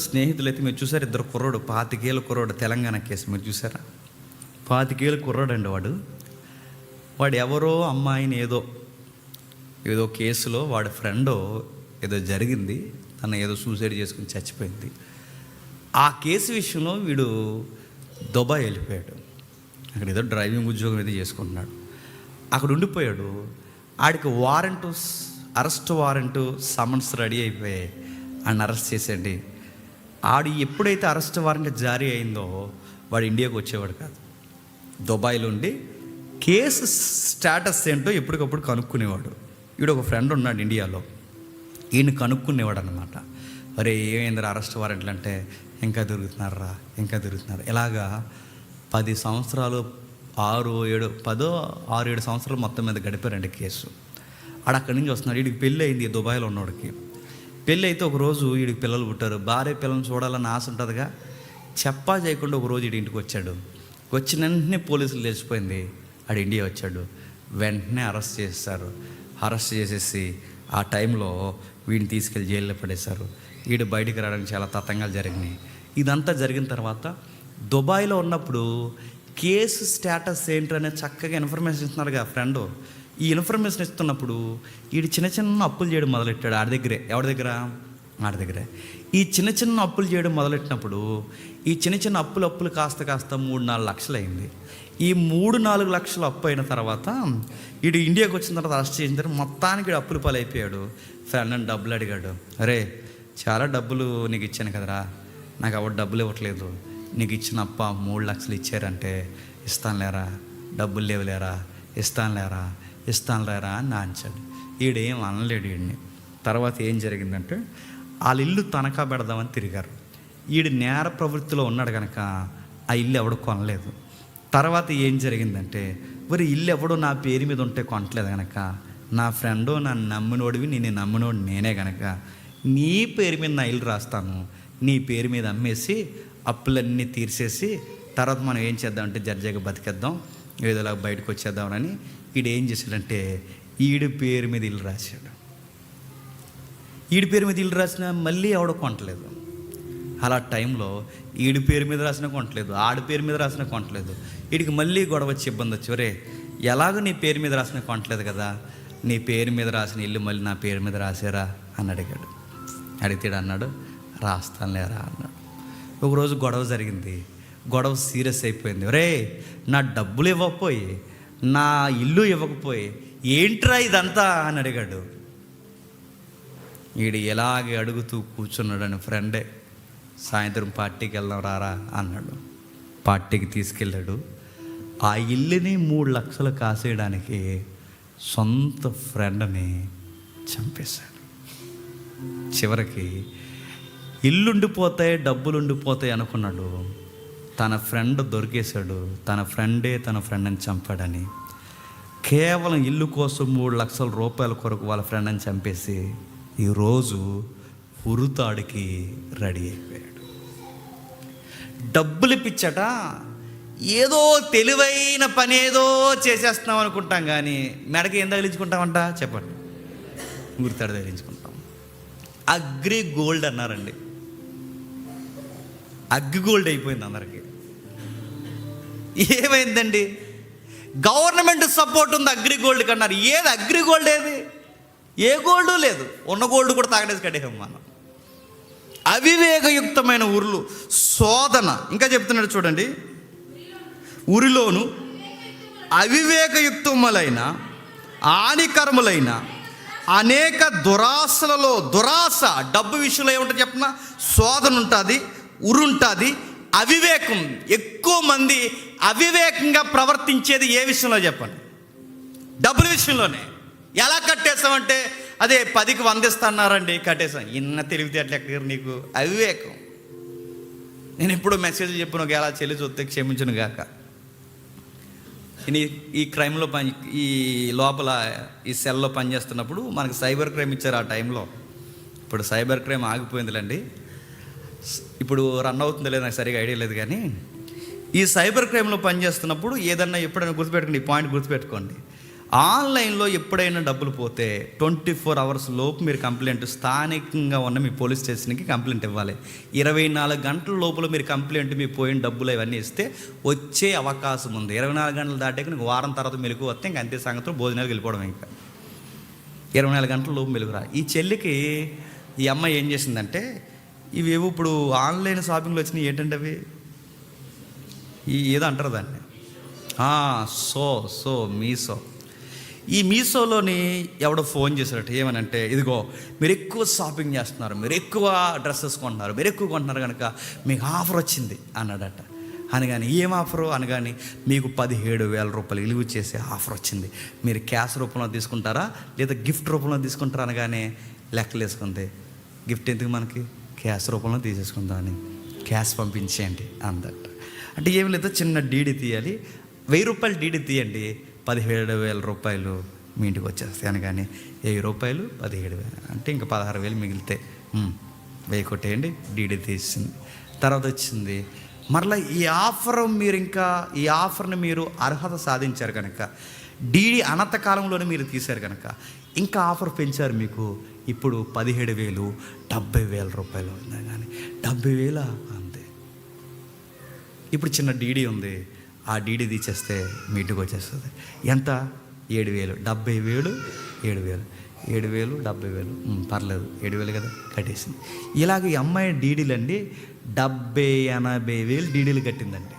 Speaker 1: స్నేహితులు అయితే మీరు చూసారు. ఇద్దరు కుర్రోడు, 25 ఏళ్ళ కుర్రోడు, తెలంగాణ కేసు మీరు చూసారా? 25 ఏళ్ళ కుర్రోడు అండి వాడు ఎవరో అమ్మాయిని ఏదో కేసులో వాడి ఫ్రెండ్ ఏదో జరిగింది, తను ఏదో సూసైడ్ చేసుకుని చచ్చిపోయింది. ఆ కేసు విషయంలో వీడు దుబాయ్ వెళ్ళిపోయాడు. అక్కడ ఏదో డ్రైవింగ్ ఉద్యోగం ఏదో చేసుకుంటున్నాడు. అక్కడ ఉండిపోయాడు. ఆడికి అరెస్ట్ వారెంటు సమన్స్ రెడీ అయిపోయాయి. ఆయన అరెస్ట్ చేసేయండి. ఆడు ఎప్పుడైతే అరెస్ట్ వారెంట్ జారీ అయిందో వాడు ఇండియాకి వచ్చేవాడు కాదు. దుబాయ్లో ఉండి కేసు స్టేటస్ ఏంటో ఎప్పటికప్పుడు కనుక్కునేవాడు. వీడు ఒక ఫ్రెండ్ ఉన్నాడు ఇండియాలో, ఈయన కనుక్కునేవాడు అనమాట. అరే ఏమైందిరా అరెస్ట్ వారెంట్లు అంటే, ఇంకా తిరుగుతున్నారు. ఇలాగా 10 సంవత్సరాలు 6-7 సంవత్సరాలు మొత్తం మీద గడిపారండి కేసు. అక్కడి నుంచి వస్తున్నాడు. వీడికి పెళ్ళి అయింది, దుబాయ్లో ఉన్నవాడికి. పెళ్ళి అయితే ఒకరోజు వీడికి పిల్లలు పుట్టారు. భార్య పిల్లల్ని చూడాలని ఆశ ఉంటుందిగా. చెప్పా చేయకుండా ఒకరోజు వీడి ఇంటికి వచ్చాడు. వచ్చిన వెంటనే పోలీసులు లేచిపోయింది. ఆడు ఇండియా వచ్చాడు. వెంటనే అరెస్ట్ చేస్తారు. అరెస్ట్ చేసేసి ఆ టైంలో వీడిని తీసుకెళ్ళి జైల్లో పడేశారు. వీడు బయటికి రావడానికి చాలా తతంగాలు జరిగినాయి. ఇదంతా జరిగిన తర్వాత దుబాయ్లో ఉన్నప్పుడు కేసు స్టేటస్ ఏంటనే చక్కగా ఇన్ఫర్మేషన్ ఇస్తున్నారుగా ఫ్రెండ్. ఈ ఇన్ఫర్మేషన్ ఇస్తున్నప్పుడు వీడు చిన్న అప్పులు చేయడం మొదలెట్టాడు. ఆడి దగ్గరే ఈ చిన్న అప్పులు చేయడం మొదలెట్టినప్పుడు ఈ చిన్న అప్పులు కాస్త 3-4 లక్షలు అయింది. ఈ 3-4 లక్షలు అప్పు అయిన తర్వాత వీడు ఇండియాకి వచ్చిన తర్వాత అరెస్ట్ చేసిన తర్వాత మొత్తానికి వీడు అప్పుల పాలైపోయాడు. ఫ్రెండ్ అని డబ్బులు అడిగాడు. అరే చాలా డబ్బులు నీకు ఇచ్చాను కదరా, నాకు ఎవరు డబ్బులు ఇవ్వట్లేదు, నీకు ఇచ్చిన అప్ప 3 లక్షలు ఇచ్చారంటే ఇస్తానులేరా, డబ్బులు లేవులేరా, ఇస్తానులేరా అని నాంచాడు. ఈడేం అనలేడు వీడిని. తర్వాత ఏం జరిగిందంటే వాళ్ళ ఇల్లు తనఖా పెడదామని తిరిగారు. ఈడు నేర ప్రవృత్తిలో ఉన్నాడు కనుక ఆ ఇల్లు ఎవడు కొనలేదు. తర్వాత ఏం జరిగిందంటే మరి ఇల్లు ఎవడో నా పేరు మీద ఉంటే కొనట్లేదు కనుక నా ఫ్రెండు నన్ను నమ్మినోడివి, నేను నమ్మినోడు నేనే కనుక నీ పేరు మీద నా ఇల్లు రాస్తాను, నీ పేరు మీద అమ్మేసి అప్పులన్నీ తీర్చేసి తర్వాత మనం ఏం చేద్దామంటే జర్జాగా బతికేద్దాం, ఏదోలా బయటకు వచ్చేద్దామని ఈడు ఏం చేశాడంటే ఈడి పేరు మీద ఇల్లు రాశాడు. ఈడి పేరు మీద ఇల్లు రాసినా మళ్ళీ ఎవడో కొనట్లేదు. అలా టైంలో ఈడి పేరు మీద రాసినా కొనట్లేదు, ఆడి పేరు మీద రాసినా కొనట్లేదు. వీడికి మళ్ళీ గొడవ వచ్చి ఇబ్బంది వచ్చి, ఒరే ఎలాగో నీ పేరు మీద రాసినా కొనట్లేదు కదా, నీ పేరు మీద రాసిన ఇల్లు మళ్ళీ నా పేరు మీద రాసారా అని అడిగాడు. అడిగితే అన్నాడు రాస్తానులేరా అన్నాడు. ఒకరోజు గొడవ జరిగింది. గొడవ సీరియస్ అయిపోయింది. ఒరే నా డబ్బులు ఇవ్వకపోయి, నా ఇల్లు ఇవ్వకపోయి ఏంట్రా ఇదంతా అని అడిగాడు. వీడు ఎలాగే అడుగుతూ కూర్చున్నాడని ఫ్రెండే సాయంత్రం పార్టీకి వెళ్దాం రారా అన్నాడు. పార్టీకి తీసుకెళ్ళాడు. ఆ ఇల్లుని 3 లక్షలు కాసేయడానికి సొంత ఫ్రెండ్ని చంపేశాడు. చివరికి ఇల్లు ఉండిపోతాయి, డబ్బులు ఉండిపోతాయి అనుకున్నాడు. తన ఫ్రెండ్ దొరికేశాడు. తన ఫ్రెండే తన ఫ్రెండ్ని చంపాడని, కేవలం ఇల్లు కోసం 3 లక్షల రూపాయల కొరకు వాళ్ళ ఫ్రెండ్ని చంపేసి ఈరోజు ఉరుతాడికి రెడీ అయిపోయాడు. డబ్బులు పిచ్చట ఏదో తెలివైన పని ఏదో చేసేస్తున్నాం అనుకుంటాం, కానీ మెడకి ఏం తగిలించుకుంటామంట చెప్పండి? ఉరితాడు తగిలించుకుంటాం. అగ్రి గోల్డ్ అన్నారండి. అగ్గి గోల్డ్ అయిపోయింది అందరికీ. ఏమైందండి? గవర్నమెంట్ సపోర్ట్ ఉంది అగ్రి గోల్డ్కి అన్నారు. ఏది అగ్రి గోల్డ్? ఏది? ఏ గోల్డు లేదు. ఉన్న గోల్డ్ కూడా తాగడేసి కట్టేసాం మనం. అవివేకయుక్తమైన ఉరులు శోధన. ఇంకా చెప్తున్నాడు చూడండి, ఉరిలోను అవివేకయుక్తములైన హానికరములైన అనేక దురాశలలో, దురాశ డబ్బు విషయంలో ఏముంటుంది చెప్పిన? శోధన ఉంటుంది, ఉరు ఉంటుంది, అవివేకం. ఎక్కువ మంది అవివేకంగా ప్రవర్తించేది ఏ విషయంలో చెప్పండి? డబ్బుల విషయంలోనే. ఎలా కట్టేసామంటే అదే 10కి 100 ఇస్తున్నారండి కట్టేసాం. ఇన్న తెలివితేటలు ఎక్కడ నీకు? అవివేకం. నేను ఎప్పుడూ మెసేజ్ చెప్పిన ఎలా చెల్లి చూస్తే క్షమించను గాక. ఈ క్రైమ్లో ఈ లోపల ఈ సెల్లో పనిచేస్తున్నప్పుడు మనకు సైబర్ క్రైమ్ ఇచ్చారు ఆ టైంలో. ఇప్పుడు సైబర్ క్రైమ్ ఆగిపోయిందిలేండి, ఇప్పుడు రన్ అవుతుందో లేదో నాకు సరిగా ఐడియా లేదు. కానీ ఈ సైబర్ క్రైమ్లో పనిచేస్తున్నప్పుడు ఏదన్నా ఎప్పుడైనా గుర్తుపెట్టుకోండి, ఈ పాయింట్ గుర్తుపెట్టుకోండి. ఆన్లైన్లో ఎప్పుడైనా డబ్బులు పోతే 24 అవర్స్ లోపు మీరు కంప్లైంట్ స్థానికంగా ఉన్న మీ పోలీస్ స్టేషన్కి కంప్లైంట్ ఇవ్వాలి. 24 గంటల లోపల మీరు కంప్లైంట్, మీ పోయిన డబ్బులు ఇవన్నీ ఇస్తే వచ్చే అవకాశం ఉంది. 24 గంటలు దాటాక నీకు వారం తర్వాత మెలుగు వస్తే ఇంక అంతే సంగతులు, భోజనాలకు వెళ్ళిపోవడం. ఇంకా 24 గంటల లోపు మెలుగురా. ఈ చెల్లికి ఈ అమ్మాయి ఏం చేసిందంటే, ఇవేవో ఇప్పుడు ఆన్లైన్ షాపింగ్లో వచ్చినాయి ఏంటంటే అవి ఏదో అంటారు దాన్ని, మీషో. ఈ మీషోలోని ఎవడో ఫోన్ చేశారట. ఏమనంటే, ఇదిగో మీరు ఎక్కువ షాపింగ్ చేస్తున్నారు, మీరు ఎక్కువ డ్రెస్సెస్ కొంటున్నారు, మీరు ఎక్కువ కొంటున్నారు కనుక మీకు ఆఫర్ వచ్చింది అన్నాడట. అనగాని ఏం ఆఫరు అనగాని, మీకు 17,000 రూపాయలు విలువ చేసే ఆఫర్ వచ్చింది, మీరు క్యాష్ రూపంలో తీసుకుంటారా లేదా గిఫ్ట్ రూపంలో తీసుకుంటారా అనగానే లెక్కలు వేసుకుంది. గిఫ్ట్ ఎందుకు మనకి, క్యాష్ రూపంలో తీసేసుకుందామని క్యాష్ పంపించేయండి అందట. అంటే ఏం లేదు, చిన్న డీడీ తీయాలి, 1000 రూపాయలు డీడీ తీయండి, 17,000 రూపాయలు మీ ఇంటికి వచ్చేస్తాయి అనగానే 1000 రూపాయలు 17,000 అంటే ఇంకా 16,000 మిగిలితే 1000 కొట్టేయండి, డీడీ తీసింది. తర్వాత వచ్చింది మరలా ఈ ఆఫర్, మీరు ఇంకా ఈ ఆఫర్ని మీరు అర్హత సాధించారు కనుక, డీడీ అనంత కాలంలోనే మీరు తీశారు కనుక ఇంకా ఆఫర్ పెంచారు మీకు. ఇప్పుడు 17,000 70,000 రూపాయలు ఉంది కానీ 70,000 అంతే. ఇప్పుడు చిన్న డీడీ ఉంది, ఆ డీడీ తీసేస్తే మీ ఇంటికి వచ్చేస్తుంది. ఎంత? 7,000. 70,000 7,000, 7,000 70,000 పర్లేదు, 7,000 కదా కట్టేసింది. ఇలాగ ఈ అమ్మాయి డీడీలు అండి 70,000 80,000 డీడీలు కట్టిందండి.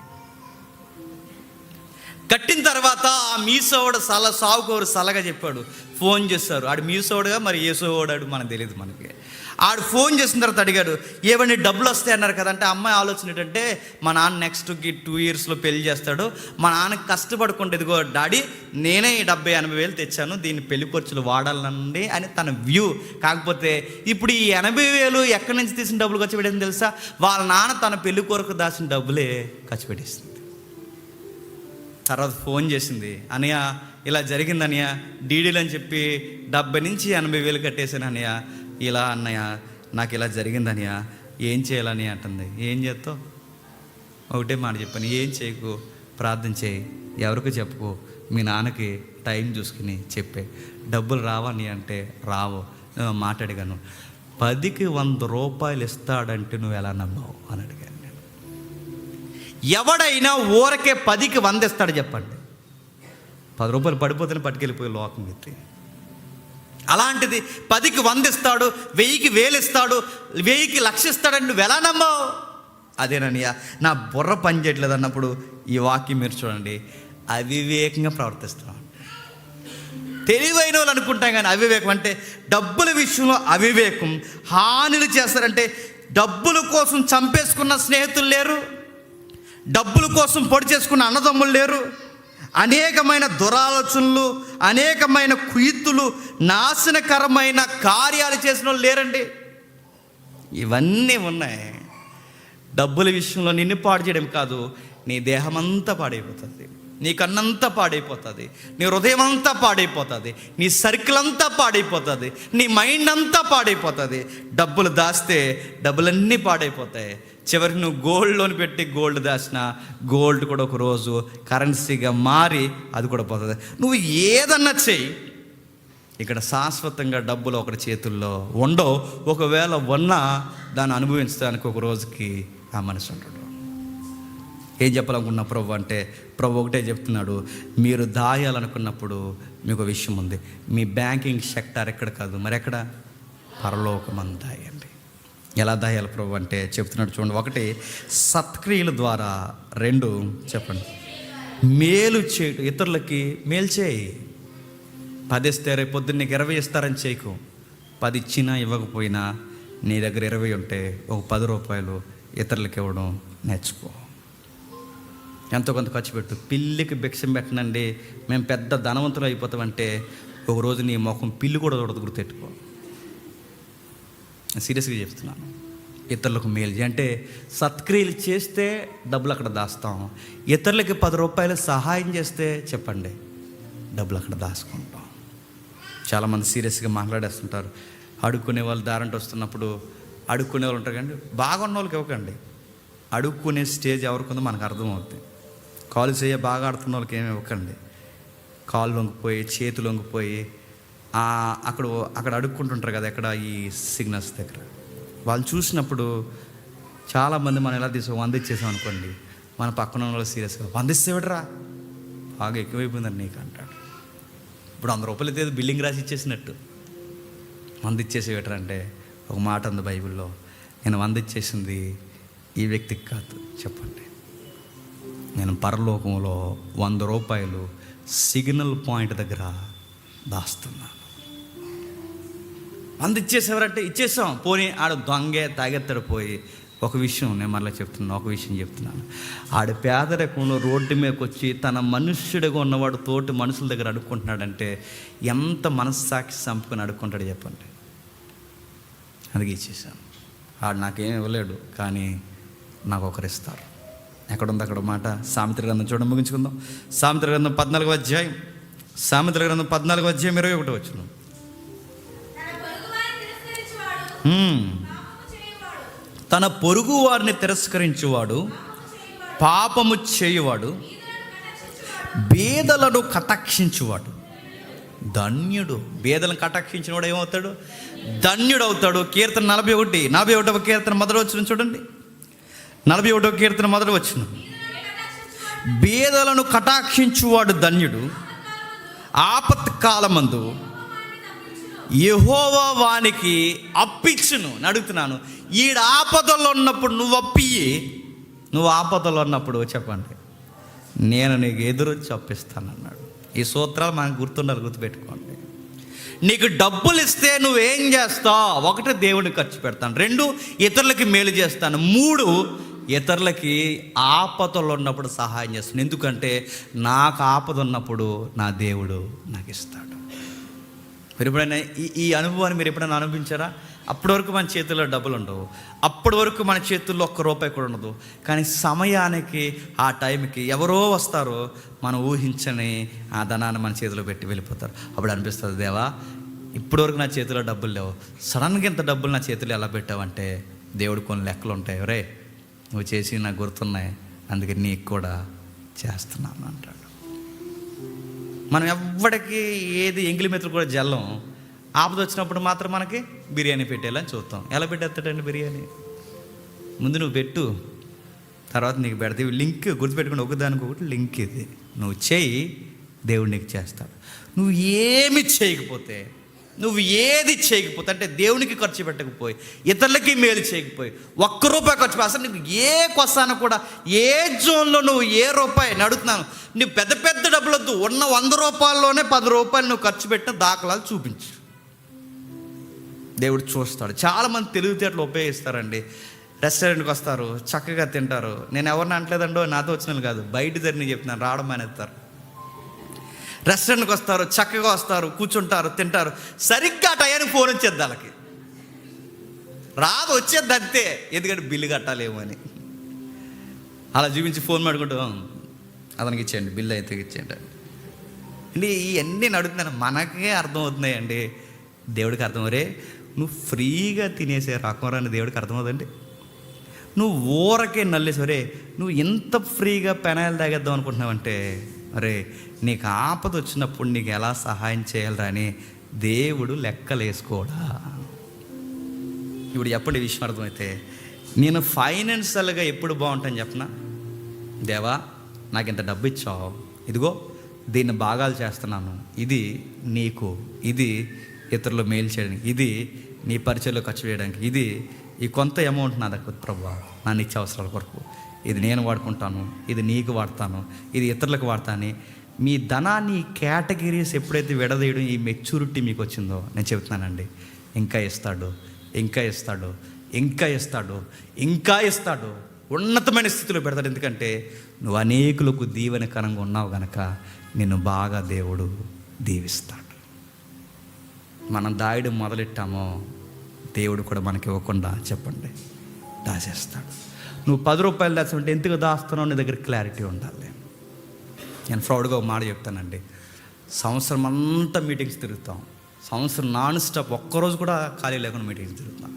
Speaker 1: కట్టిన తర్వాత ఆ మీసోడు సాగుకోరు సలగా చెప్పాడు. ఫోన్ చేస్తారు. ఆడు మీసోడుగా మరి ఏసోడాడు మనకు తెలియదు. మనకి ఆడు ఫోన్ చేసిన తర్వాత అడిగాడు, ఏవన్నీ డబ్బులు వస్తాయి అన్నారు కదంటే. అమ్మాయి ఆలోచన ఏంటంటే, మా నాన్న నెక్స్ట్కి 2 yearsలో పెళ్లి చేస్తాడు, మా నాన్నకి కష్టపడుకుంటే ఇదిగో డాడీ నేనే 70,000-80,000 తెచ్చాను, దీన్ని పెళ్లి ఖర్చులు వాడాలండి అని తన వ్యూ. కాకపోతే ఇప్పుడు ఈ 80,000 ఎక్కడి నుంచి తీసిన డబ్బులు ఖర్చు పెట్టేసింది తెలుసా? వాళ్ళ నాన్న తన పెళ్లి కొరకు దాచిన డబ్బులే ఖర్చు పెట్టేసింది. తర్వాత ఫోన్ చేసింది, అనయ్య ఇలా జరిగింది అనయ్య, డీడీలు అని చెప్పి 70 నుంచి 80,000 కట్టేశాను అనయ్య, ఇలా అన్నయ్య నాకు ఇలా జరిగింది అనయ్య, ఏం చేయాలని అంటుంది. ఏం చేస్తావు? ఒకటే మాట చెప్పాను, ఏం చేయకు, ప్రార్థన చేయి, ఎవరికి చెప్పుకో, మీ నాన్నకి టైం చూసుకుని చెప్పే. డబ్బులు రావని అంటే రావు. మాట్లాడిగాను, 10కి 100 రూపాయలు ఇస్తాడంటే నువ్వు ఎలా నమ్మావు అని అడిగాను. ఎవడైనా ఊరకే 10కి 100 ఇస్తాడు చెప్పండి? 10 రూపాయలు పడిపోతేనే పట్టుకెళ్ళిపోయి లోకం ఎత్తి. అలాంటిది 10కి 100 ఇస్తాడు, 1000కి 1000 ఇస్తాడు, 1000కి 1,00,000 ఇస్తాడని నువ్వు ఎలా నమ్మావు? అదేనయ్యా నా బుర్ర పని చేయట్లేదు అన్నప్పుడు ఈ వాక్యం మీరు చూడండి. అవివేకంగా ప్రవర్తిస్తున్నాం. తెలివైన వాళ్ళు అనుకుంటాం కానీ అవివేకం అంటే డబ్బుల విషయంలో అవివేకం. హానులు చేస్తారంటే డబ్బుల కోసం చంపేసుకున్న స్నేహితులు లేరు, డబ్బుల కోసం పొడి చేసుకున్న అన్నదమ్ములు లేరు, అనేకమైన దురాలోచనలు, అనేకమైన కుయుత్తులు, నాశనకరమైన కార్యాలు చేసిన వాళ్ళు లేరండి. ఇవన్నీ ఉన్నాయి. డబ్బుల విషయంలో నిన్ను పాడు చేయడం కాదు, నీ దేహమంతా పాడైపోతుంది, నీ కన్నంతా పాడైపోతుంది, నీ హృదయం అంతా పాడైపోతుంది, నీ సర్కిల్ అంతా పాడైపోతుంది, నీ మైండ్ అంతా పాడైపోతుంది. డబ్బులు దాస్తే డబ్బులన్నీ పాడైపోతాయి. చివరికి నువ్వు గోల్డ్ లోన్ పెట్టి గోల్డ్ దాచిన గోల్డ్ కూడా ఒకరోజు కరెన్సీగా మారి అది కూడా పోతుంది. నువ్వు ఏదన్నా చెయ్యి, ఇక్కడ శాశ్వతంగా డబ్బులు ఒకటి చేతుల్లో ఉండవు. ఒకవేళ ఉన్నా దాన్ని అనుభవించడానికి ఒక రోజుకి ఆ మనిషి ఉంటాడు. ఏం చెప్పాలనుకున్నా ప్రభు అంటే, ప్రభు ఒకటే చెప్తున్నాడు, మీరు దాయాలనుకున్నప్పుడు మీకు విషయం ఉంది. మీ బ్యాంకింగ్ సెక్టార్ ఎక్కడ కాదు, మరి ఎక్కడ? పరలోకమందు దాయండి. ఎలా దాయాలి ప్రభు అంటే చెప్తున్నాడు చూడండి. 1 సత్క్రియల ద్వారా, 2 చెప్పండి మేలు చేయటం, ఇతరులకి మేలు చేయి. 10 ఇస్తే రేపు పొద్దున్న నీకు 20 ఇస్తారని చేయకు. 10 ఇచ్చినా ఇవ్వకపోయినా నీ దగ్గర 20 ఉంటే ఒక 10 రూపాయలు ఇతరులకి ఇవ్వడం నేర్చుకో. ఎంతో కొంత ఖర్చు పెట్టు. పిల్లికి భిక్షం పెట్టనండి మేము పెద్ద ధనవంతులు అయిపోతామంటే ఒకరోజు నీ ముఖం పిల్లి కూడా చూడదు, గుర్తెట్టుకో. సీరియస్గా చెప్తున్నాను. ఇతరులకు మేలు అంటే సత్క్రియలు చేస్తే డబ్బులు అక్కడ దాస్తాం. ఇతరులకి 10 రూపాయలు సహాయం చేస్తే చెప్పండి డబ్బులు అక్కడ దాచుకుంటాం. చాలామంది సీరియస్గా మాట్లాడేస్తుంటారు. అడుక్కునే వాళ్ళు దారంట వస్తున్నప్పుడు అడుక్కునే వాళ్ళు ఉంటారు కానీ బాగున్న వాళ్ళకి ఇవ్వకండి. అడుక్కునే స్టేజ్ ఎవరికి ఉందో మనకు అర్థమవుతుంది. కాలు చేయ బాగా ఆడుతున్న వాళ్ళకి ఏమి ఇవ్వకండి. కాళ్ళు లొంగిపోయి చేతులు లొంగిపోయి అక్కడ అడుక్కుంటుంటారు కదా, ఎక్కడ ఈ సిగ్నల్స్ దగ్గర. వాళ్ళు చూసినప్పుడు చాలామంది మనం ఎలా 100 ఇచ్చేసాం అనుకోండి, మన పక్కన వాళ్ళు సీరియస్గా 100 ఇచ్చేవిడరా బాగా ఎక్కువైపోయిందని నీకు అంటాడు. ఇప్పుడు 100 రూపాయలు అయితే బిల్డింగ్ రాసి ఇచ్చేసినట్టు 100 ఇచ్చేసేవిడరా అంటే ఒక మాట ఉంది బైబిల్లో, నేను 100 ఇచ్చేసింది ఈ వ్యక్తికి కాదు చెప్పండి, నేను పరలోకంలో 100 రూపాయలు సిగ్నల్ పాయింట్ దగ్గర దాస్తున్నాను. 100 ఇచ్చేసేవారంటే ఇచ్చేసాం, పోనీ ఆడ దొంగే తాగెత్తడు పోయి. ఒక విషయం నేను మళ్ళీ చెప్తున్నాను, ఒక విషయం చెప్తున్నాను. ఆడ పేదరికంలో రోడ్డు మీదకి వచ్చి తన మనుష్యుడిగా ఉన్నవాడు తోటి మనుషుల దగ్గర అడుక్కుంటున్నాడంటే ఎంత మనస్సాక్షి చంపుకొని అడుక్కుంటాడు చెప్పండి. అందుకే ఇచ్చేసాను. ఆడు నాకేం ఇవ్వలేడు కానీ నాకు ఒకరు ఇస్తారు. ఎక్కడుంది అక్కడ మాట? సామెతల గ్రంథం చూడండి, ముగించుకుందాం. సామెతల గ్రంథం 14వ అధ్యాయం, సామెతల గ్రంథం 14వ అధ్యాయం 21వ వచనం. తన పొరుగు వారిని తిరస్కరించువాడు పాపము చేయువాడు, బేదలను కటాక్షించువాడు ధన్యుడు. బేదలను కటాక్షించిన వాడు ఏమవుతాడు? ధన్యుడు అవుతాడు. కీర్తన 41వ కీర్తన మొదటి వచనం చూడండి. 41వ కీర్తన మొదటి వచనం. బేదలను కటాక్షించువాడు ధన్యుడు, ఆపత్కాలమందు యెహోవా వానికి అప్పిచ్చును. అడుగుతున్నాను, ఈడ ఆపదలో ఉన్నప్పుడు నువ్వు ఆపదలో ఉన్నప్పుడు చెప్పండి నేను నీకు ఎదురొచ్చి అప్పిస్తానన్నాడు. ఈ సూత్రాలు మనకు గుర్తుండాలి, గుర్తుపెట్టుకోండి. నీకు డబ్బులు ఇస్తే నువ్వేం చేస్తావు? 1, దేవుడిని ఖర్చు పెడతాను. 2, ఇతరులకి మేలు చేస్తాను. 3, ఇతరులకి ఆపదలు ఉన్నప్పుడు సహాయం చేస్తాను. ఎందుకంటే నాకు ఆపద ఉన్నప్పుడు నా దేవుడు నాకు ఇస్తాడు. మీరు ఎప్పుడైనా ఈ అనుభవాన్ని మీరు ఎప్పుడైనా అనుభవించారా? అప్పటి వరకు మన చేతుల్లో డబ్బులు ఉండవు, అప్పటి వరకు మన చేతుల్లో ₹1 కూడా ఉండదు. కానీ సమయానికి, ఆ టైంకి ఎవరో వస్తారో, మనం ఊహించని ఆ ధనాన్ని మన చేతిలో పెట్టి వెళ్ళిపోతారు. అప్పుడు అనిపిస్తుంది, దేవా ఇప్పటి వరకు నా చేతిలో డబ్బులు లేవు, సడన్గా ఇంత డబ్బులు నా చేతిలో ఎలా పెట్టావంటే, దేవుడు కొన్ని లెక్కలు ఉంటాయి, రే నువ్వు చేసి నాకు గుర్తున్నాయి, అందుకే నీకు కూడా చేస్తున్నాను అంటాడు. మనం ఎవ్వడికి ఏది ఎంగిలి మెతులు కూడా జల్లం. ఆపద వచ్చినప్పుడు మాత్రం మనకి బిర్యానీ పెట్టేయాలని చూస్తాం. ఎలా పెట్టేస్తాడండి బిర్యానీ? ముందు నువ్వు పెట్టు, తర్వాత నీకు పెడతా. లింక్ గుర్తుపెట్టుకుని ఒకదానికి ఒకటి లింక్ ఇది. నువ్వు చేయి, దేవుడు నీకు చేస్తాడు. నువ్వు ఏమి చేయకపోతే, నువ్వు ఏది చేయకపోతే, అంటే దేవునికి ఖర్చు పెట్టకపోయి, ఇతరులకి మేలు చేయకపోయి, ₹1 ఖర్చు, అసలు నీకు ఏ కొసాన కూడా, ఏ జోన్లో నువ్వు ఏ రూపాయి అడుగుతున్నాను, నువ్వు పెద్ద పెద్ద డబ్బులు వద్దు, ఉన్న ₹100లోనే ₹10 నువ్వు ఖర్చు పెట్టిన దాఖలాలు చూపించు, దేవుడు చూస్తాడు. చాలామంది తెలివితేటలు ఉపయోగిస్తారండి. రెస్టారెంట్కి వస్తారు, చక్కగా తింటారు. నేను ఎవరిని అంటలేదండో, నాతో వచ్చిన కాదు, బయట జరిగి చెప్తున్నాను, రావడం మానేస్తారు. రెస్టారెంట్కి వస్తారు, చక్కగా వస్తారు, కూర్చుంటారు, తింటారు. సరిగ్గా టయానికి ఫోన్ వచ్చేద్ది వాళ్ళకి, రాదు, వచ్చేద్ది అంతే. ఎందుకంటే బిల్లు కట్టాలేమో అని అలా చూపించి ఫోన్ మాడుకుంటూ, అతనికి ఇచ్చేయండి, బిల్లు అయితే ఇచ్చేయండి అండి. ఇవన్నీ నడుతున్నాను, మనకే అర్థమవుతున్నాయండి. దేవుడికి అర్థమరే, నువ్వు ఫ్రీగా తినేసే రకం రాని దేవుడికి అర్థమవుతుందండి. నువ్వు ఊరకే నల్లేసరే, నువ్వు ఎంత ఫ్రీగా పెనాయిలు తాగేద్దాం అనుకుంటున్నావంటే, అరే నీకు ఆపద వచ్చినప్పుడు నీకు ఎలా సహాయం చేయాలరా అని దేవుడు లెక్కలు వేసుకోడా? ఇప్పుడు చెప్పండి, విషయం అర్థమైతే. నేను ఫైనాన్షియల్గా ఎప్పుడు బాగుంటాను చెప్పనా? దేవా నాకు ఇంత డబ్బు ఇచ్చావు, ఇదిగో దీన్ని భాగాలు చేస్తున్నాను, ఇది నీకు, ఇది ఇతరులు మేలు చేయడానికి, ఇది నీ పరిచయంలో ఖర్చు చేయడానికి, ఇది ఈ కొంత అమౌంట్ నా దగ్గర ప్రభువా నా నిత్య అవసరాల కొరకు, ఇది నేను వాడుకుంటాను, ఇది నీకు వాడతాను, ఇది ఇతరులకు వాడతాను. మీ ధనాన్ని కేటగిరీస్ ఎప్పుడైతే విడదీయడం, ఈ మెచ్యూరిటీ మీకు వచ్చిందో, నేను చెబుతున్నానండి, ఇంకా ఇస్తాడు, ఇంకా ఇస్తాడు, ఇంకా ఇస్తాడు, ఇంకా ఇస్తాడు, ఉన్నతమైన స్థితిలో పెడతాడు. ఎందుకంటే నువ్వు అనేకులకు దీవెనకరంగా ఉన్నావు కనుక నిన్ను బాగా దేవుడు దీవిస్తాడు. మనం దాయడం మొదలెట్టామో దేవుడు కూడా మనకి ఇవ్వకుండా చెప్పండి దాచేస్తాడు. నువ్వు ₹10 దాచావంటే ఎందుకు దాస్తున్నావు, నీ దగ్గర క్లారిటీ ఉండాలి. నేను ప్రౌడ్గా ఒక మాట చెప్తానండి, సంవత్సరం అంతా మీటింగ్స్ తిరుగుతాం, సంవత్సరం నాన్ స్టాప్, ఒక్కరోజు కూడా ఖాళీ లేకుండా మీటింగ్స్ తిరుగుతాం.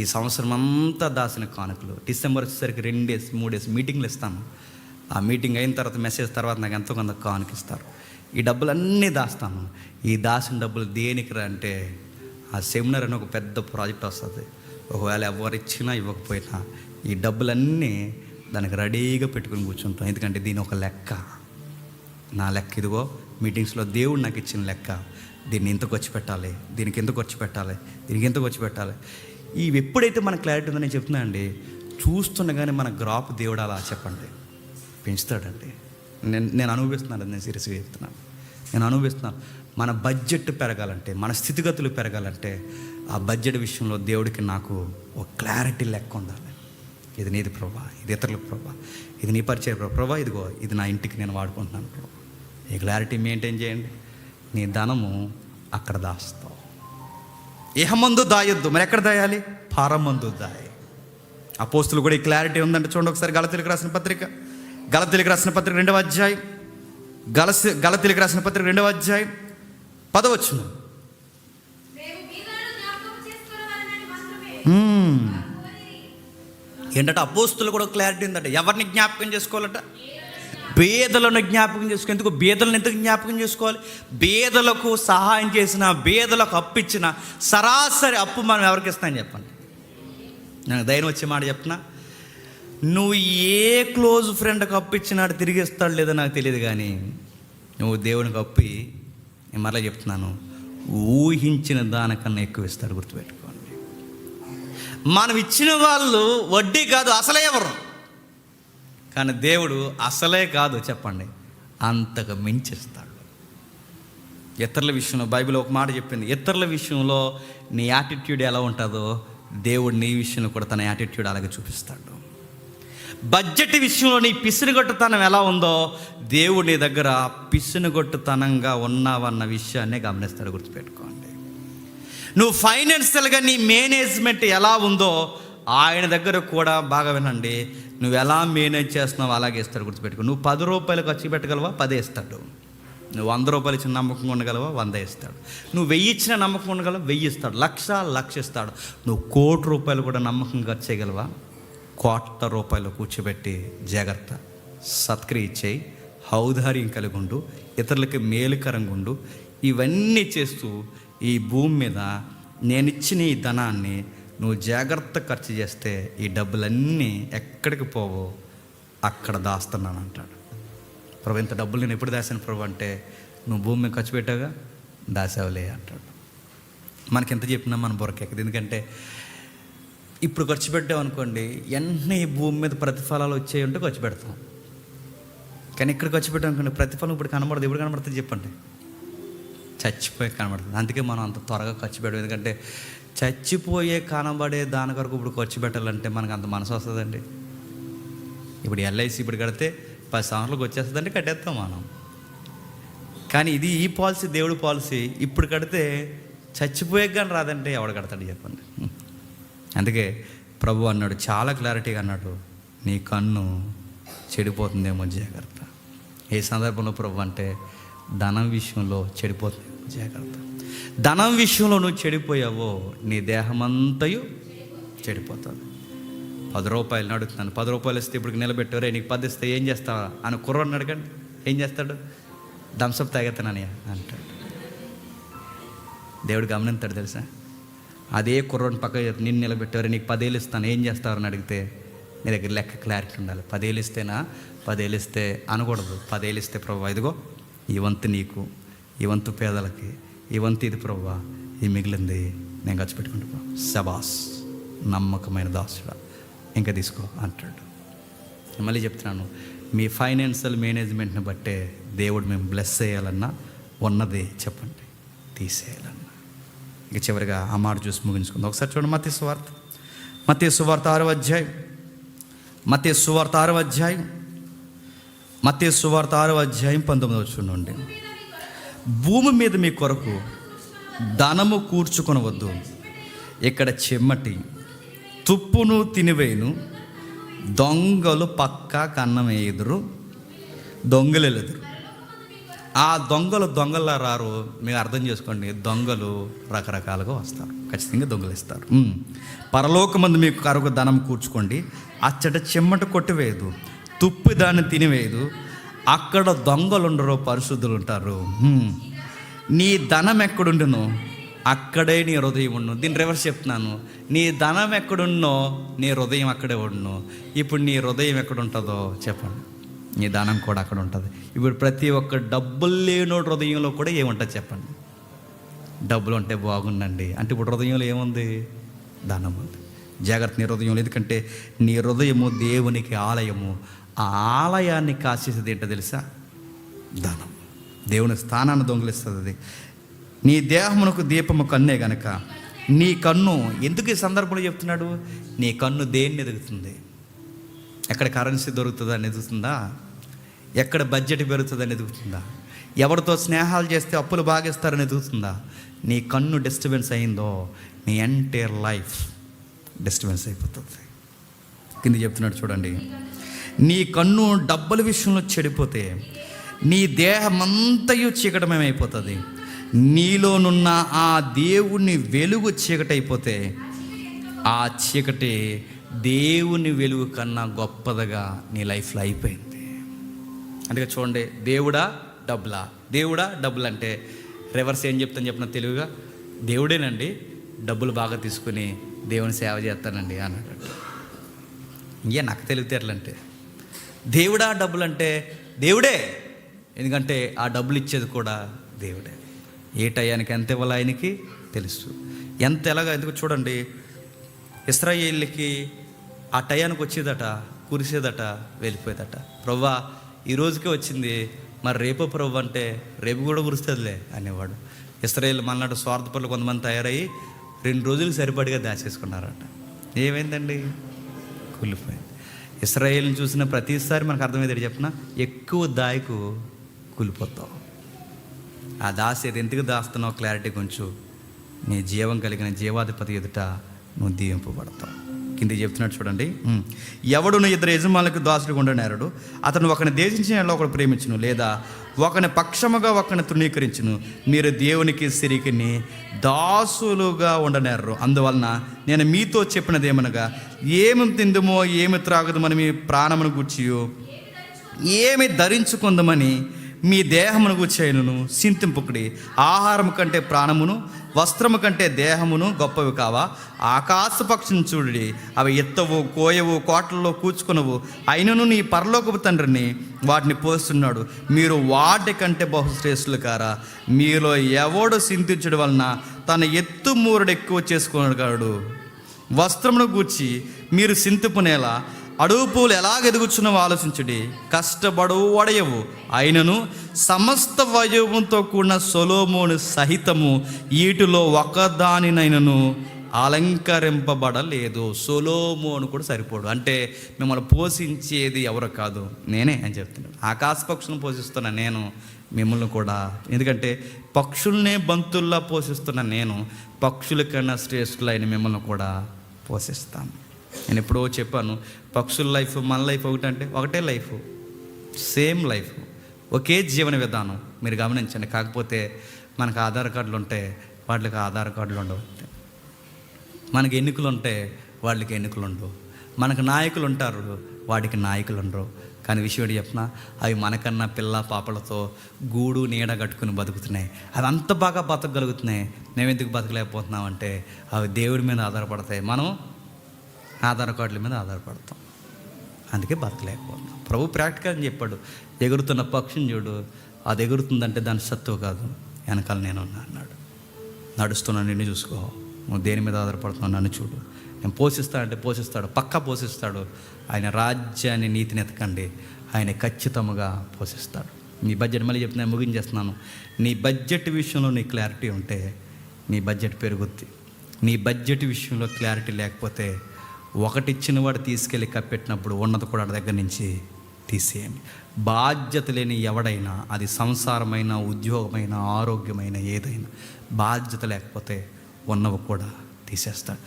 Speaker 1: ఈ సంవత్సరం అంతా దాచిన కానుకలు, డిసెంబర్ వచ్చేసరికి 2 డేస్ 3 డేస్ మీటింగ్లు ఇస్తాను. ఆ మీటింగ్ అయిన తర్వాత మెసేజ్ తర్వాత నాకు ఎంతో కొంత కానుకిస్తారు. ఈ డబ్బులన్నీ దాస్తాను. ఈ దాచిన డబ్బులు దేనికి అంటే, ఆ సెమినార్ అని ఒక పెద్ద ప్రాజెక్ట్ వస్తుంది. ఒకవేళ ఎవరు ఇచ్చినా ఇవ్వకపోయినా ఈ డబ్బులన్నీ దానికి రెడీగా పెట్టుకుని కూర్చుంటాం. ఎందుకంటే దీని ఒక లెక్క, నా లెక్క ఇదిగో, మీటింగ్స్లో దేవుడు నాకు ఇచ్చిన లెక్క, దీన్ని ఎంత ఖర్చు పెట్టాలి, దీనికి ఎంత ఖర్చు పెట్టాలి, దీనికి ఎంత ఖర్చు పెట్టాలి. ఇవి ఎప్పుడైతే మన క్లారిటీ ఉందో, నేను చెప్తున్నానండి, చూస్తుండగానే మన గ్రాఫ్ దేవుడు అలా చెప్పండి పెంచుతాడండి. నేను అనుభవిస్తున్నాను, నేను సీరియస్గా చెప్తున్నాను, నేను అనుభవిస్తున్నాను. మన బడ్జెట్ పెరగాలంటే, మన స్థితిగతులు పెరగాలంటే, ఆ బడ్జెట్ విషయంలో దేవుడికి నాకు ఒక క్లారిటీ లెక్క ఉండాలి. ఇది నీది ప్రభా, ఇది ఇతరులకు ప్రభా, ఇది నీ పరిచయ ప్రభా, ఇదిగో ఇది నా ఇంటికి నేను వాడుకుంటున్నాను ప్రభా. ఈ క్లారిటీ మెయింటైన్ చేయండి. నీ ధనము అక్కడ దాస్తావు. ఇహమందు దాయొద్దు, మరి ఎక్కడ దాయాలి? పరమందు దాయి. అపోస్తులు కూడా ఈ క్లారిటీ ఉందంటే చూడండి ఒకసారి. గలతీయులకు రాసిన పత్రిక 2వ అధ్యాయం, గలతీయులకు రాసిన పత్రిక 2వ అధ్యాయం 10వ వచనం. ఏంటంటే అపోస్తులు కూడా క్లారిటీ ఉందంట. ఎవరిని జ్ఞాపకం చేసుకోవాలట? బేదలను జ్ఞాపకం చేసుకో. ఎందుకు బేదలను ఎందుకు జ్ఞాపకం చేసుకోవాలి? బేదలకు సహాయం చేసిన, బేదలకు అప్పిచ్చిన సరాసరి అప్పు మనం ఎవరికి ఇస్తామని చెప్పండి. నాకు ధైర్యం వచ్చే మాట చెప్పిన, నువ్వు ఏ క్లోజ్ ఫ్రెండ్కి అప్పిచ్చినాడు తిరిగి ఇస్తాడు లేదో నాకు తెలియదు, కానీ నువ్వు దేవునికి అప్పి, నేను మరలా చెప్తున్నాను, ఊహించిన దానికన్నా ఎక్కువ ఇస్తాడు. గుర్తుపెట్టుకోండి. మనం ఇచ్చిన వాళ్ళు వడ్డీ కాదు, అసలే ఎవరు. కానీ దేవుడు అసలే కాదు, చెప్పండి, అంతగా మించిస్తాడు. ఇతరుల విషయంలో బైబిల్ ఒక మాట చెప్పింది, ఇతరుల విషయంలో నీ యాటిట్యూడ్ ఎలా ఉంటుందో దేవుడు నీ విషయంలో కూడా తన యాటిట్యూడ్ అలాగే చూపిస్తాడు. బడ్జెట్ విషయంలో నీ పిసినుగొట్టుతనం ఎలా ఉందో దేవుడు నీ దగ్గర పిసినుగొట్టుతనంగా ఉన్నావన్న విషయాన్నే గమనిస్తాడు. గుర్తుపెట్టుకోండి. నువ్వు ఫైనాన్షియల్గా నీ మేనేజ్మెంట్ ఎలా ఉందో ఆయన దగ్గర కూడా బాగా వినండి, నువ్వు ఎలా మేనేజ్ చేస్తున్నావు అలాగే ఇస్తాడు. గుర్తుపెట్టుకో. నువ్వు 10 రూపాయలు ఖర్చు పెట్టగలవా, 10 ఇస్తాడు. నువ్వు 100 రూపాయలు ఇచ్చిన నమ్మకం ఉండగలవా, 100 ఇస్తాడు. నువ్వు 1000 ఇచ్చిన నమ్మకం ఉండగలవా, 1000 ఇస్తాడు. 1,00,000 ఇస్తాడు. నువ్వు 1,00,00,000 రూపాయలు కూడా నమ్మకం ఖర్చు చేయగలవా, 1,00,00,000 రూపాయలు కూర్చోబెట్టి జాగ్రత్త సత్క్రియ చేయి, ఔదార్యం కలిగి ఉండు, ఇతరులకి మేలుకరంగా ఉండు. ఇవన్నీ చేస్తూ ఈ భూమి మీద నేనిచ్చిన ఈ ధనాన్ని నువ్వు జాగ్రత్త ఖర్చు చేస్తే ఈ డబ్బులన్నీ ఎక్కడికి పోవో అక్కడ దాస్తున్నాను అంటాడు. ప్రభు, ఇంత డబ్బులు నేను ఎప్పుడు దాశాను ప్రభు అంటే, నువ్వు భూమి మీద ఖర్చు పెట్టాగా, దాసావులే అంటాడు. మనకి ఎంత చెప్పినా మన బొరకెక్కదు. ఎందుకంటే ఇప్పుడు ఖర్చు పెట్టామనుకోండి, వెంటనే ఈ భూమి మీద ప్రతిఫలాలు వచ్చాయి ఉంటే ఖర్చు పెడతాం. కానీ ఇక్కడ ఖర్చు పెట్టామనుకోండి, ప్రతిఫలం ఇప్పుడు కనబడదు. ఎప్పుడు కనబడుతుంది చెప్పండి? చచ్చిపోయే కనబడుతుంది. అందుకే మనం అంత త్వరగా ఖర్చు పెట్టాం. ఎందుకంటే చచ్చిపోయే కనబడే దాని కొరకు ఇప్పుడు ఖర్చు పెట్టాలంటే మనకు అంత మనసు వస్తుందండి. ఇప్పుడు ఎల్ఐసి ఇప్పుడు కడితే 10 సంవత్సరాలకు వచ్చేస్తుందంటే కట్టేస్తాం మనం. కానీ ఇది ఈ పాలసీ, దేవుడు పాలసీ. ఇప్పుడు కడితే చచ్చిపోయే కానీ రాదంటే ఎవడు కడతాడు చెప్పండి? అందుకే ప్రభు అన్నాడు, చాలా క్లారిటీగా అన్నాడు, నీ కన్ను చెడిపోతుందేమో జాగ్రత్త. ఏ సందర్భంలో ప్రభు అంటే, ధనం విషయంలో చెడిపోతుందేమో జాగ్రత్త. ధనం విషయంలో నువ్వు చెడిపోయావో నీ దేహమంతయు చెడిపోతుంది. 10 రూపాయలు అడుగుతున్నాను, 10 రూపాయలు ఇస్తే ఇప్పుడు నిలబెట్టారే, నీకు 10 ఇస్తే ఏం చేస్తావా అని కుర్రోడిని అడగండి, ఏం చేస్తాడు? థమ్సప్ తాగెత్తానని అంటాడు. దేవుడు గమనిస్తాడు తెలుసా? అదే కుర్రోడిని పక్క నిన్ను నిలబెట్టారే, నీకు 10 ఏళ్ళు ఇస్తాను, ఏం చేస్తావని అడిగితే నీ దగ్గర లెక్క క్లారిటీ ఉండాలి. 10 ఏళ్ళు ఇస్తేనా, 10 ఏళ్ళు ఇస్తే అనకూడదు. 10 ఏళ్ళు ఇస్తే ప్రభు ఇదిగో ఈ వంతు నీకు, ఈ వంతు పేదలకి, ఈ వంతు ఇది ప్రభు, ఈ మిగిలింది నేను ఖర్చు పెట్టుకుంటా. శబాస్, నమ్మకమైన దాసుడా, ఇంకా తీసుకో అంటాడు. మళ్ళీ చెప్తున్నాను, మీ ఫైనాన్షియల్ మేనేజ్మెంట్ని బట్టే దేవుడు మేము బ్లెస్ చేయాలన్నా ఉన్నది చెప్పండి తీసేయాలన్నా. ఇక చివరిగా ఆ మాట చూసి ముగించుకుందాం. ఒకసారి చూడండి, మత్తయి సువార్త 6వ అధ్యాయం, మత్తయి సువార్త 6వ అధ్యాయం, మత్తయి సువార్త 6వ అధ్యాయం 19వ వచనం. భూమి మీద మీ కొరకు ధనము కూర్చుకొనవద్దు, ఇక్కడ చెమ్మటి తుప్పును తినివేయును, దొంగలు పక్కా కన్నం వేయుదురు, దొంగలు ఎదురు. ఆ దొంగలా రారు. మీరు అర్థం చేసుకోండి, దొంగలు రకరకాలుగా వస్తారు, ఖచ్చితంగా దొంగలు ఇస్తారు. పరలోకమందు మీకు కరుగు ధనం కూర్చుకోండి, అచ్చట చెమ్మట కొట్టివేయదు, తుప్పు దాన్ని తినివేయదు, అక్కడ దొంగలు ఉండరు, పరిశుద్ధులు ఉంటారు. నీ ధనం ఎక్కడుండునో అక్కడే నీ హృదయం ఉండు. దీన్ని రివర్స్ చెప్తున్నాను, నీ ధనం ఎక్కడున్నో నీ హృదయం అక్కడే ఉండును. ఇప్పుడు నీ హృదయం ఎక్కడుంటుందో చెప్పండి, నీ ధనం కూడా అక్కడ ఉంటుంది. ఇప్పుడు ప్రతి ఒక్క డబ్బులు లేనోడు హృదయంలో కూడా ఏముంటుంది చెప్పండి? డబ్బులు ఉంటే బాగుండండి అంటే ఇప్పుడు హృదయంలో ఏముంది? ధనం ఉంది. జాగ్రత్త నీ హృదయంలో, ఎందుకంటే నీ హృదయము దేవునికి ఆలయము. ఆ ఆలయాన్ని కాసేసేది ఏంటో తెలుసా? ధనం. దేవుని స్థానాన్ని దొంగిలిస్తుంది అది. నీ దేహమునకు దీపము కన్నే గనక నీ కన్ను, ఎందుకు ఈ సందర్భంలో చెప్తున్నాడు? నీ కన్ను దేన్ని ఎదుగుతుంది? ఎక్కడ కరెన్సీ దొరుకుతుందని ఎదుగుతుందా? ఎక్కడ బడ్జెట్ పెరుగుతుందని ఎదుగుతుందా? ఎవరితో స్నేహాలు చేస్తే అప్పులు బాగేస్తారని ఎదుగుతుందా? నీ కన్ను డిస్టర్బెన్స్ అయిందో నీ ఎంటైర్ లైఫ్ డిస్టర్బెన్స్ అయిపోతుంది. కింద చెప్తున్నాడు చూడండి, నీ కన్ను డబ్బుల విషయంలో చెడిపోతే నీ దేహమంతయు చీకటమేమైపోతుంది. నీలోనున్న ఆ దేవుని వెలుగు చీకటైపోతే ఆ చీకటి దేవుని వెలుగు కన్నా గొప్పదిగా నీ లైఫ్లో అయిపోయింది. అందుకే చూడండి, దేవుడా డబ్బులా, దేవుడా డబ్బులు అంటే రివర్స్ ఏం చెప్తాను చెప్పిన తెలుగుగా, దేవుడేనండి డబ్బులు బాగా తీసుకుని దేవుని సేవ చేస్తానండి అన్నాడు. ఇంకే నాకు తెలివితేటలంటే దేవుడా డబ్బులు అంటే దేవుడే, ఎందుకంటే ఆ డబ్బులు ఇచ్చేది కూడా దేవుడే. ఏ టయానికి ఎంత ఇవ్వాలో ఆయనకి తెలుసు. ఎంత ఎలాగా, ఎందుకు చూడండి, ఇశ్రాయేలుకి ఆ టయానికి వచ్చేదట కురిసేదట, వెళ్ళిపోయేదట. ప్రభువా ఈ రోజుకే వచ్చింది, మరి రేపో ప్రభు అంటే రేపు కూడా కురుస్తుందిలే అనేవాడు. ఇశ్రాయేలు మళ్ళీ స్వార్థపరులు కొంతమంది తయారయ్యి 2 రోజులకు సరిపడిగా దాచేసుకున్నారట. ఏమైందండి? కూలిపోయింది. ఇశ్రాయేలుని చూసిన ప్రతిసారి మనకు అర్థమైంది చెప్పిన, ఎక్కువ దాయకు కూలిపోతావు. ఆ దాసేది ఎందుకు దాస్తున్నావు క్లారిటీ కొంచెం, నీ జీవం కలిగిన జీవాధిపతి ఎదుట నువ్వు దీవింపబడతావు. కింద చెప్తున్నాడు చూడండి, ఎవడును 2 యజమానులకు దాసుడిగా ఉండనేరడు, అతను ఒకని దేశించిన ఒకడు ప్రేమించును, లేదా ఒకని పక్షముగా ఒకని తృణీకరించును. మీరు దేవునికి సిరికిని దాసులుగా ఉండనేరరు. అందువలన నేను మీతో చెప్పినది ఏమనగా, ఏమి తిందుమో ఏమి త్రాగుదమని మీ ప్రాణమును గూర్చియో ఏమి ధరించుకుందామని మీ దేహమును గూర్చైనను చింతింపుకుడి. ఆహారము కంటే ప్రాణమును, వస్త్రము కంటే దేహమును గొప్పవి కావా? ఆకాశ పక్షిని చూడుడి, అవి ఎత్తవు, కోయవు, కోటల్లో కూర్చుకునవు, అయినను నీ పరలోకపు తండ్రిని వాటిని పోస్తున్నాడు. మీరు వాటి కంటే బహుశ్రేష్ఠులు కారా? మీలో ఎవడు చింతించడం వలన తన ఎత్తు మూరడు ఎక్కువ చేసుకున్నాడు. వస్త్రమును గూర్చి మీరు చింతిపునేలా అడుగు పూలు ఎలాగెదుగుచున్నావో ఆలోచించుడి. కష్టపడు వడయవు, అయినను సమస్త వైభవంతో కూడిన సొలొమోను సహితము వీటిలో ఒకదానినైనను అలంకరింపబడలేదు. సొలొమోను కూడా సరిపోడు. అంటే మిమ్మల్ని పోషించేది ఎవరు కాదు, నేనే అని చెప్తున్నాను. ఆకాశ పక్షులను పోషిస్తున్న నేను మిమ్మల్ని కూడా, ఎందుకంటే పక్షుల్నే బంతుల్లా పోషిస్తున్న నేను పక్షుల కన్నా శ్రేష్ఠులైన మిమ్మల్ని కూడా పోషిస్తాను. నేను ఎప్పుడో చెప్పాను, పక్షుల లైఫ్ మన లైఫ్ ఒకటే లైఫ్, సేమ్ లైఫ్, ఒకే జీవన విధానం. మీరు గమనించండి. కాకపోతే మనకు ఆధార్ కార్డులు ఉంటే వాళ్ళకి ఆధార్ కార్డులు ఉండవు, మనకి ఎన్నికలు ఉంటే వాళ్ళకి ఎన్నికలు ఉండవు, మనకు నాయకులు ఉంటారు వాడికి నాయకులు ఉండరు. కానీ విషయం ఏంటి చెప్పిన, అవి మనకన్నా పిల్ల పాపలతో గూడు నీడ కట్టుకుని బతుకుతున్నాయి. అవి అంత బాగా బతకగలుగుతున్నాయి. మేము ఎందుకు బతకలేకపోతున్నామంటే అవి దేవుడి మీద ఆధారపడతాయి, మనం ఆధార్ కార్డుల మీద ఆధారపడతాం, అందుకే బతకలేకపోతున్నాం. ప్రభు ప్రాక్టికల్ అని చెప్పాడు, ఎగురుతున్న పక్షిని చూడు, అది ఎగురుతుందంటే దాని సత్తువ కాదు, వెనకాల నేను ఉన్నా అన్నాడు. నడుస్తున్నాను, నిన్ను చూసుకో, నువ్వు దేని మీద ఆధారపడుతున్నావు నన్ను చూడు, నేను పోషిస్తానంటే పోషిస్తాడు, పక్కా పోషిస్తాడు. ఆయన రాజ్యాన్ని నీతిని ఎతకండి, ఆయన ఖచ్చితంగా పోషిస్తాడు. నీ బడ్జెట్ మళ్ళీ చెప్తున్నా, ముగించేస్తున్నాను. నీ బడ్జెట్ విషయంలో నీ క్లారిటీ ఉంటే నీ బడ్జెట్ పెరుగుద్ది. నీ బడ్జెట్ విషయంలో క్లారిటీ లేకపోతే ఒకటి ఇచ్చిన వాడు తీసుకెళ్ళి కప్పెట్టినప్పుడు ఉన్నది కూడా దగ్గర నుంచి తీసేయండి. బాధ్యత లేని ఎవడైనా, అది సంసారమైన, ఉద్యోగమైన, ఆరోగ్యమైన, ఏదైనా బాధ్యత లేకపోతే ఉన్నవి కూడా తీసేస్తాడు.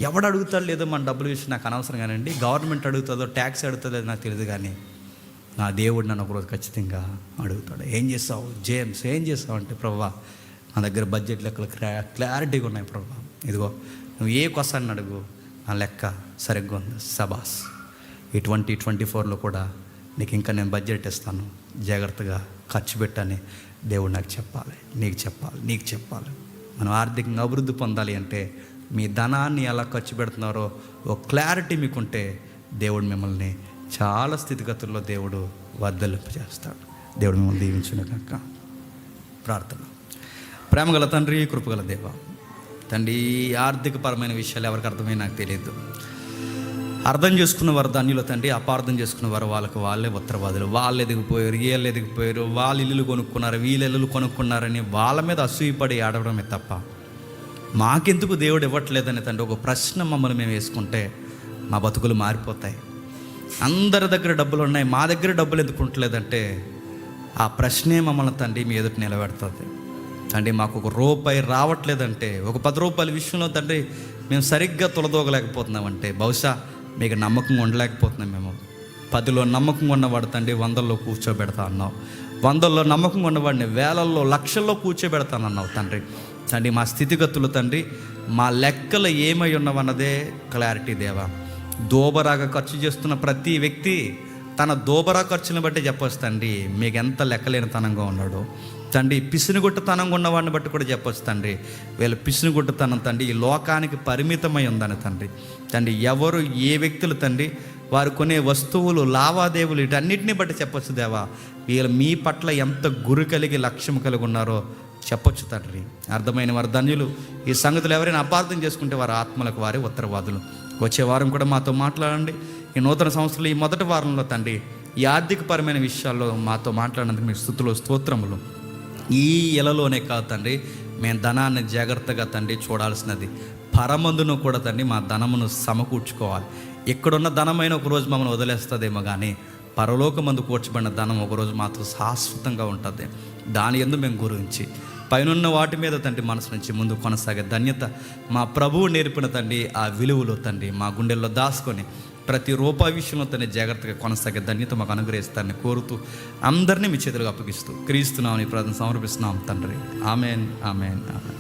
Speaker 1: ఎవడు అడుగుతాడు లేదో మన డబ్బుల విషయం నాకు అనవసరం కానండి, గవర్నమెంట్ అడుగుతుందో ట్యాక్స్ అడుగుతుందో నాకు తెలియదు, కానీ నా దేవుడు నన్ను ఒకరోజు ఖచ్చితంగా అడుగుతాడు. ఏం చేస్తావు జేమ్స్, ఏం చేస్తావు అంటే, ప్రభువా నా దగ్గర బడ్జెట్ లెక్కలు క్లారిటీగా ఉన్నాయి ప్రభువా, ఇదిగో నువ్వు ఏ కొసాన్ని అడుగు, నా లెక్క సరిగ్గా ఉంది, సబాస్. ఈ 2024లో కూడా నీకు ఇంకా నేను బడ్జెట్ ఇస్తాను, జాగ్రత్తగా ఖర్చు పెట్టని దేవుడు నాకు చెప్పాలి, నీకు చెప్పాలి. మనం ఆర్థికంగా అభివృద్ధి పొందాలి అంటే మీ ధనాన్ని ఎలా ఖర్చు పెడుతున్నారో ఒక క్లారిటీ మీకుంటే దేవుడు మిమ్మల్ని చాలా స్థితిగతుల్లో దేవుడు వర్ధలింపజేస్తాడు. దేవుడు మిమ్మల్ని దీవించును కాక. ప్రార్థన. ప్రేమగల తండ్రి, కృపగల దేవ తండ్రి, ఆర్థికపరమైన విషయాలు ఎవరికి అర్థమై నాకు తెలియదు. అర్థం చేసుకున్న వారు ధన్యులు తండ్రి, అపార్థం చేసుకున్న వారు వాళ్ళకి వాళ్ళే ఉత్తరవాదులు. వాళ్ళు ఎదిగిపోయారు, వీళ్ళు ఎదిగిపోయారు, వాళ్ళు ఇల్లులు కొనుక్కున్నారు, వీళ్ళు ఇల్లులు కొనుక్కున్నారని వాళ్ళ మీద అసూయపడి ఆడవడమే తప్ప మాకెందుకు దేవుడు ఇవ్వట్లేదని తండ్రి ఒక ప్రశ్న మమ్మల్ని మేము వేసుకుంటే మా బతుకులు మారిపోతాయి. అందరి దగ్గర డబ్బులు ఉన్నాయి, మా దగ్గర డబ్బులు ఎందుకు ఉండలేదంటే ఆ ప్రశ్నే మమ్మల్ని తండ్రి మీ ఎదుటి నిలబెడుతుంది. తండ్రి మాకు ₹1 రావట్లేదంటే, ఒక ₹10 విషయంలో తండ్రి మేము సరిగ్గా తులదోగలేకపోతున్నామంటే బహుశా మీకు నమ్మకంగా ఉండలేకపోతున్నాం. మేము 10లో నమ్మకంగా ఉన్నవాడు తండ్రి 100లో కూర్చోబెడతా అన్నావు, 100లో నమ్మకంగా ఉన్నవాడిని వేలల్లో లక్షల్లో కూర్చోబెడతానన్నావు తండ్రి. తండ్రి మా స్థితిగతులు తండ్రి, మా లెక్కలు ఏమై ఉన్నవన్నదే క్లారిటీ దేవా. దోబరాగా ఖర్చు చేస్తున్న ప్రతి వ్యక్తి తన దోబరా ఖర్చుని బట్టి చెప్పొచ్చు తండ్రి మీకు ఎంత లెక్కలేనితనంగా ఉన్నాడు తండ్రి. పిసినుగుట్టతనంగా ఉన్నవాడిని బట్టి కూడా చెప్పొచ్చు తండ్రి వీళ్ళ పిసినుగుట్టతనం తండ్రి ఈ లోకానికి పరిమితమై ఉందని తండ్రి. తండ్రి ఎవరు ఏ వ్యక్తులు తండ్రి వారు కొనే వస్తువులు, లావాదేవీలు వీటన్నిటిని బట్టి చెప్పొచ్చు దేవా వీళ్ళు మీ పట్ల ఎంత గురి కలిగి లక్ష్యం కలిగి ఉన్నారో చెప్పొచ్చు తండ్రి. అర్థమైన వారు ధన్యులు. ఈ సంగతులు ఎవరైనా అపార్థం చేసుకుంటే వారి ఆత్మలకు వారే ఉత్తరవాదులు. వచ్చే వారం కూడా మాతో మాట్లాడండి. ఈ నూతన సంవత్సరంలో ఈ మొదటి వారంలో తండ్రి ఈ ఆర్థికపరమైన విషయాల్లో మాతో మాట్లాడినందుకు మీ స్తుతులు స్తోత్రములు. ఈ ఇలలోనే కాదు తండ్రి, మేము ధనాన్ని జాగ్రత్తగా తండ్రి చూడాల్సినది. పరమందును కూడా తండ్రి మా ధనమును సమకూర్చుకోవాలి. ఇక్కడున్న ధనమైన ఒకరోజు మమ్మల్ని వదిలేస్తుందేమో కానీ పరలోకమందు కూర్చబడిన ధనం ఒకరోజు మాత్రం శాశ్వతంగా ఉంటుంది. దాని యందు మేము గురించి పైనున్న వాటి మీద తండ్రి మనసు నుంచి ముందు కొనసాగే ధన్యత మా ప్రభువు నేర్పిన తండ్రి ఆ విలువలు తండ్రి మా గుండెల్లో దాచుకొని ప్రతి రూపాయి విషయంలో తండ్రి జాగ్రత్తగా కొనసాగే ధన్యత మాకు అనుగ్రహిస్తారని కోరుతూ అందరినీ మీ చేతులకు అప్పగిస్తూ క్రీస్తునామని ప్రార్థన సమర్పిస్తున్నాం తండ్రి. Amen, amen, amen.